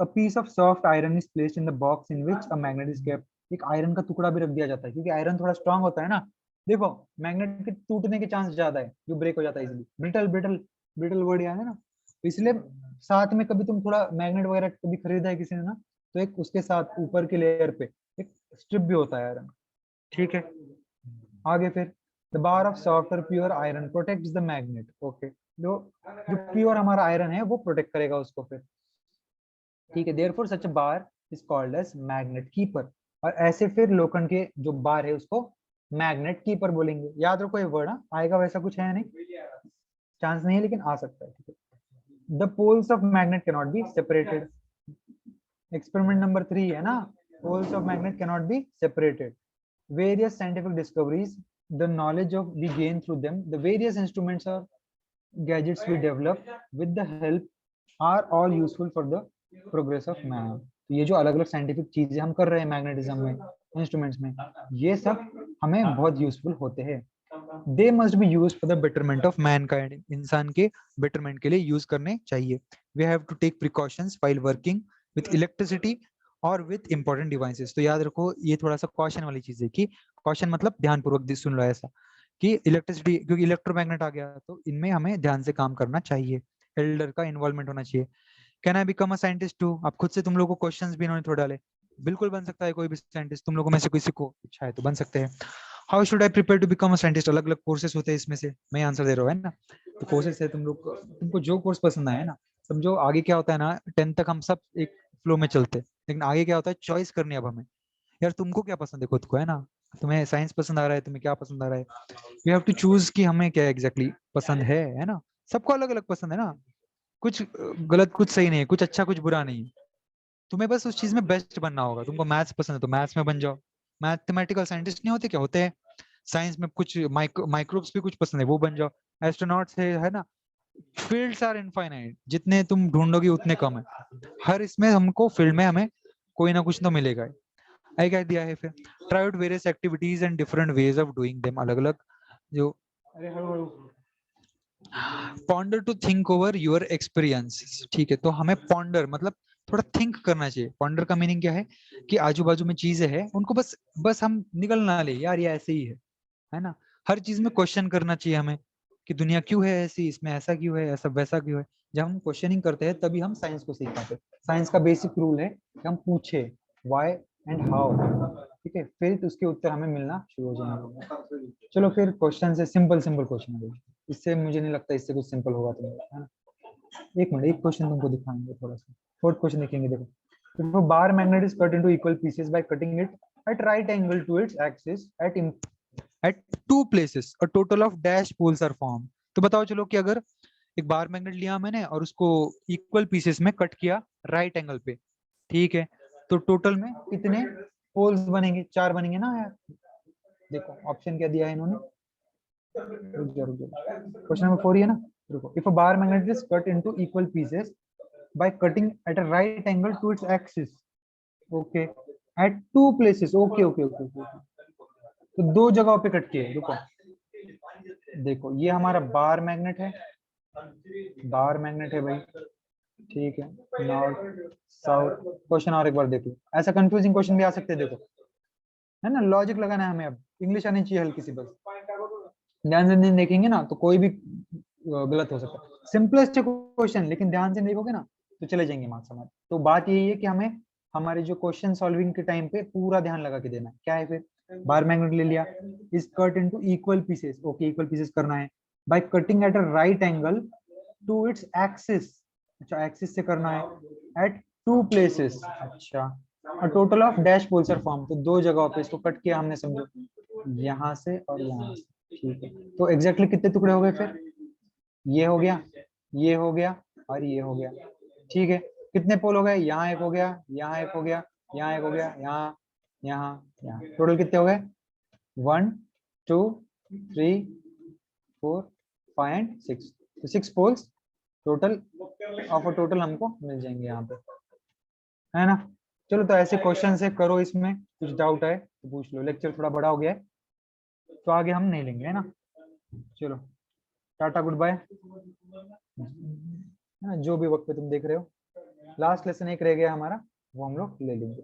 A piece of soft iron is placed in the box in which a magnet is kept. एक आयरन का टुकड़ा भी रख दिया जाता है, क्योंकि आयरन थोड़ा स्ट्रांग होता है ना। देखो, मैग्नेट के टूटने के चांस ज्यादा है, जो ब्रेक हो जाता है easily, brittle brittle brittle word याद है ना, तो इसलिए साथ में कभी तुम थोड़ा मैग्नेट वगैरह कभी खरीदा है किसी ने ना, तो एक उसके साथ ऊपर के लेयर पे एक स्ट्रिप भी होता है आयरन। ठीक है, आगे फिर द बार ऑफ सॉफ्ट और pure iron protects the magnet. Okay, जो जो प्योर हमारा आयरन है वो प्रोटेक्ट करेगा उसको फिर। ठीक है, therefore such a bar is called as magnet keeper. और ऐसे फिर लोखंड के जो बार है उसको मैग्नेट कीपर बोलेंगे। याद रखो ये वर्ड, आएगा, वैसा कुछ है नहीं, चांस नहीं है, लेकिन आ सकता है। ठीक है, the poles of magnet cannot be separated. Experiment number 3 है ना, poles of magnet cannot be separated. Various scientific discoveries, the knowledge of we gain through them, the various instruments or gadgets we develop with the help are all useful for the progress of man. तो ये जो अलग अलग scientific चीजें हम कर रहे हैं मैग्नेटिज्म में, इंस्ट्रूमेंट्स में, ये सब हमें बहुत यूजफुल होते हैं। They must be use for the betterment of mankind. इंसान के बेटरमेंट के लिए यूज करने चाहिए। We have to take precautions while working with electricity और विथ इंपॉर्टेंट डिवाइसेस। तो याद रखो, ये थोड़ा सा क्वेश्चन वाली चीज है, कि क्वेश्चन मतलब ध्यानपूर्वक सुन लो ऐसा, कि इलेक्ट्रिसिटी, क्योंकि इलेक्ट्रोमैग्नेट आ गया तो इनमें हमें ध्यान से काम करना चाहिए, एल्डर का इन्वॉल्वमेंट होना चाहिए। Can I become a scientist too, आप खुद से, तुम लोगों को क्वेश्चंस भी इन्होंने थोड़ा डाले, बिल्कुल बन सकता है कोई भी साइंटिस्ट, तुम लोगों में से किसी को इच्छा है तो बन सकते हैं। How should I prepare to become a scientist, अलग अलग कोर्सेस होते हैं इसमें से, मैं आंसर दे रहा हूँ, है ना, तो कोर्सेस है, तुमको जो कोर्स पसंद आए ना। समझो आगे क्या होता है ना, 10th तक हम सब एक फ्लो में चलते हैं, लेकिन आगे क्या होता है, चॉइस करनी है अब हमें। यार तुमको क्या पसंद है खुद को, है ना, तुम्हें साइंस पसंद आ रहा है, तुम्हें क्या पसंद आ रहा है, यू हैव टू चूज कि हमें क्या एग्जैक्टली पसंद है ना। सबको अलग अलग पसंद है ना, कुछ गलत कुछ सही नहीं है, कुछ अच्छा कुछ बुरा नहीं है। तुम्हें बस उस चीज में बेस्ट बनना होगा। तुमको मैथ्स पसंद है तो मैथ्स में बन जाओ, मैथमेटिकल साइंटिस्ट नहीं होते क्या, होते हैं। साइंस में कुछ माइक्रोब्स भी कुछ पसंद है, वो बन जाओ। एस्ट्रोनॉट्स है ना, फील्ड्स आर इनफाइनाइट, जितने तुम ढूंढोगे उतने कम है। हर इसमें हमको फील्ड में हमें कोई ना कुछ तो मिलेगा ही। आई क्या दिया है फिर, try out various activities and different ways of doing them, अलग अलग जो, अरे हळू ponder to think over your experience. ठीक है, तो हमें पॉन्डर मतलब थोड़ा थिंक करना चाहिए। पॉन्डर का मीनिंग क्या है कि आजू बाजू में चीजें हैं उनको बस बस हम निकल ना ले यार ये ऐसे ही है ना। हर चीज में क्वेश्चन करना चाहिए हमें कि दुनिया क्यों है ऐसी, इसमें ऐसा क्यों है, ऐसा वैसा क्यों है। जब हम क्वेश्चनिंग करते हैं तभी हम साइंस को सीख पाते हैं। साइंस का बेसिक रूल है कि हम पूछे व्हाई एंड हाउ, ठीक है, फिर उसके उत्तर हमें मिलना शुरू हो जाएंगे। चलो फिर क्वेश्चन से सिंपल सिंपल क्वेश्चन है, इससे मुझे नहीं लगता इससे कुछ सिंपल होगा तुम्हें, है ना। एक मिनट, एक क्वेश्चन तुमको दिखाएंगे थोड़ा सा, फोर्थ क्वेश्चन देखेंगे। देखो, if a bar magnet is cut into equal pieces by cutting it at right angle to its axis at two places, a total of dash poles are formed। तो बताओ चलो कि अगर एक बार मैग्नेट लिया मैंने और उसको इक्वल पीसेस में कट किया राइट एंगल पे, ठीक है, तो टोटल में कितने पोल्स बनेंगे? 4 बनेंगे ना यार। देखो ऑप्शन क्या दिया है इन्होंने, क्वेश्चन नंबर 4 ही है ना। देखो, if a bar magnet is cut into equal pieces by cutting at a right angle to its axis, okay, at two places, okay okay okay okay, तो दो जगहों पे कट किए। रुको, देखो ये हमारा बार मैग्नेट है, बार मैग्नेट है भाई, ठीक है, नॉर्थ साउथ। क्वेश्चन और एक बार देख लो, ऐसा कंफ्यूजिंग क्वेश्चन भी आ सकते हैं, देखो, है ना, लॉजिक लगाना है हमें, अब इंग्लिश आनी चाहिए हल्की सी बस। ध्यान से नहीं देखेंगे ना तो कोई भी गलत हो सकता है। सिंपलेस्ट क्वेश्चन, लेकिन ध्यान से नहीं देखोगे ना तो चले जाएंगे मार्क्स हमारे। तो बात यही है कि हमें हमारे जो क्वेश्चन सॉल्विंग के टाइम पे पूरा ध्यान लगा के देना है। क्या है फिर, बार मैग्नेट ले लिया, is cut into equal pieces, okay, equal pieces करना है by cutting at a right angle to its axis, अच्छा एक्सिस से करना है, एट टू प्लेसेस, अच्छा, a total of dash poles are form, तो दो जगहों पे इसको कट किया हमने, समझो, यहाँ से और यहाँ से, ठीक है। तो एग्जैक्टली कितने टुकड़े हो गए फिर, ये हो गया, ये हो गया और ये हो गया, ठीक है। कितने पोल हो गए, यहाँ एक हो गया, यहाँ एक हो गया, यहाँ एक हो गया, यहाँ, यहाँ, यहाँ, टोटल कितने हो गए, 1 2 3 4 5 एंड 6, तो 6 poles total of a total हमको मिल जाएंगे यहाँ पे, है ना। चलो तो ऐसे क्वेश्चन से करो, इसमें कुछ डाउट है तो पूछ लो। लेक्चर थोड़ा बड़ा हो गया है तो आगे हम नहीं लेंगे, है ना। चलो, टाटा गुड बाय, जो भी वक्त पे तुम देख रहे हो। लास्ट लेसन एक रह गया हमारा, वो हम लोग ले लेंगे।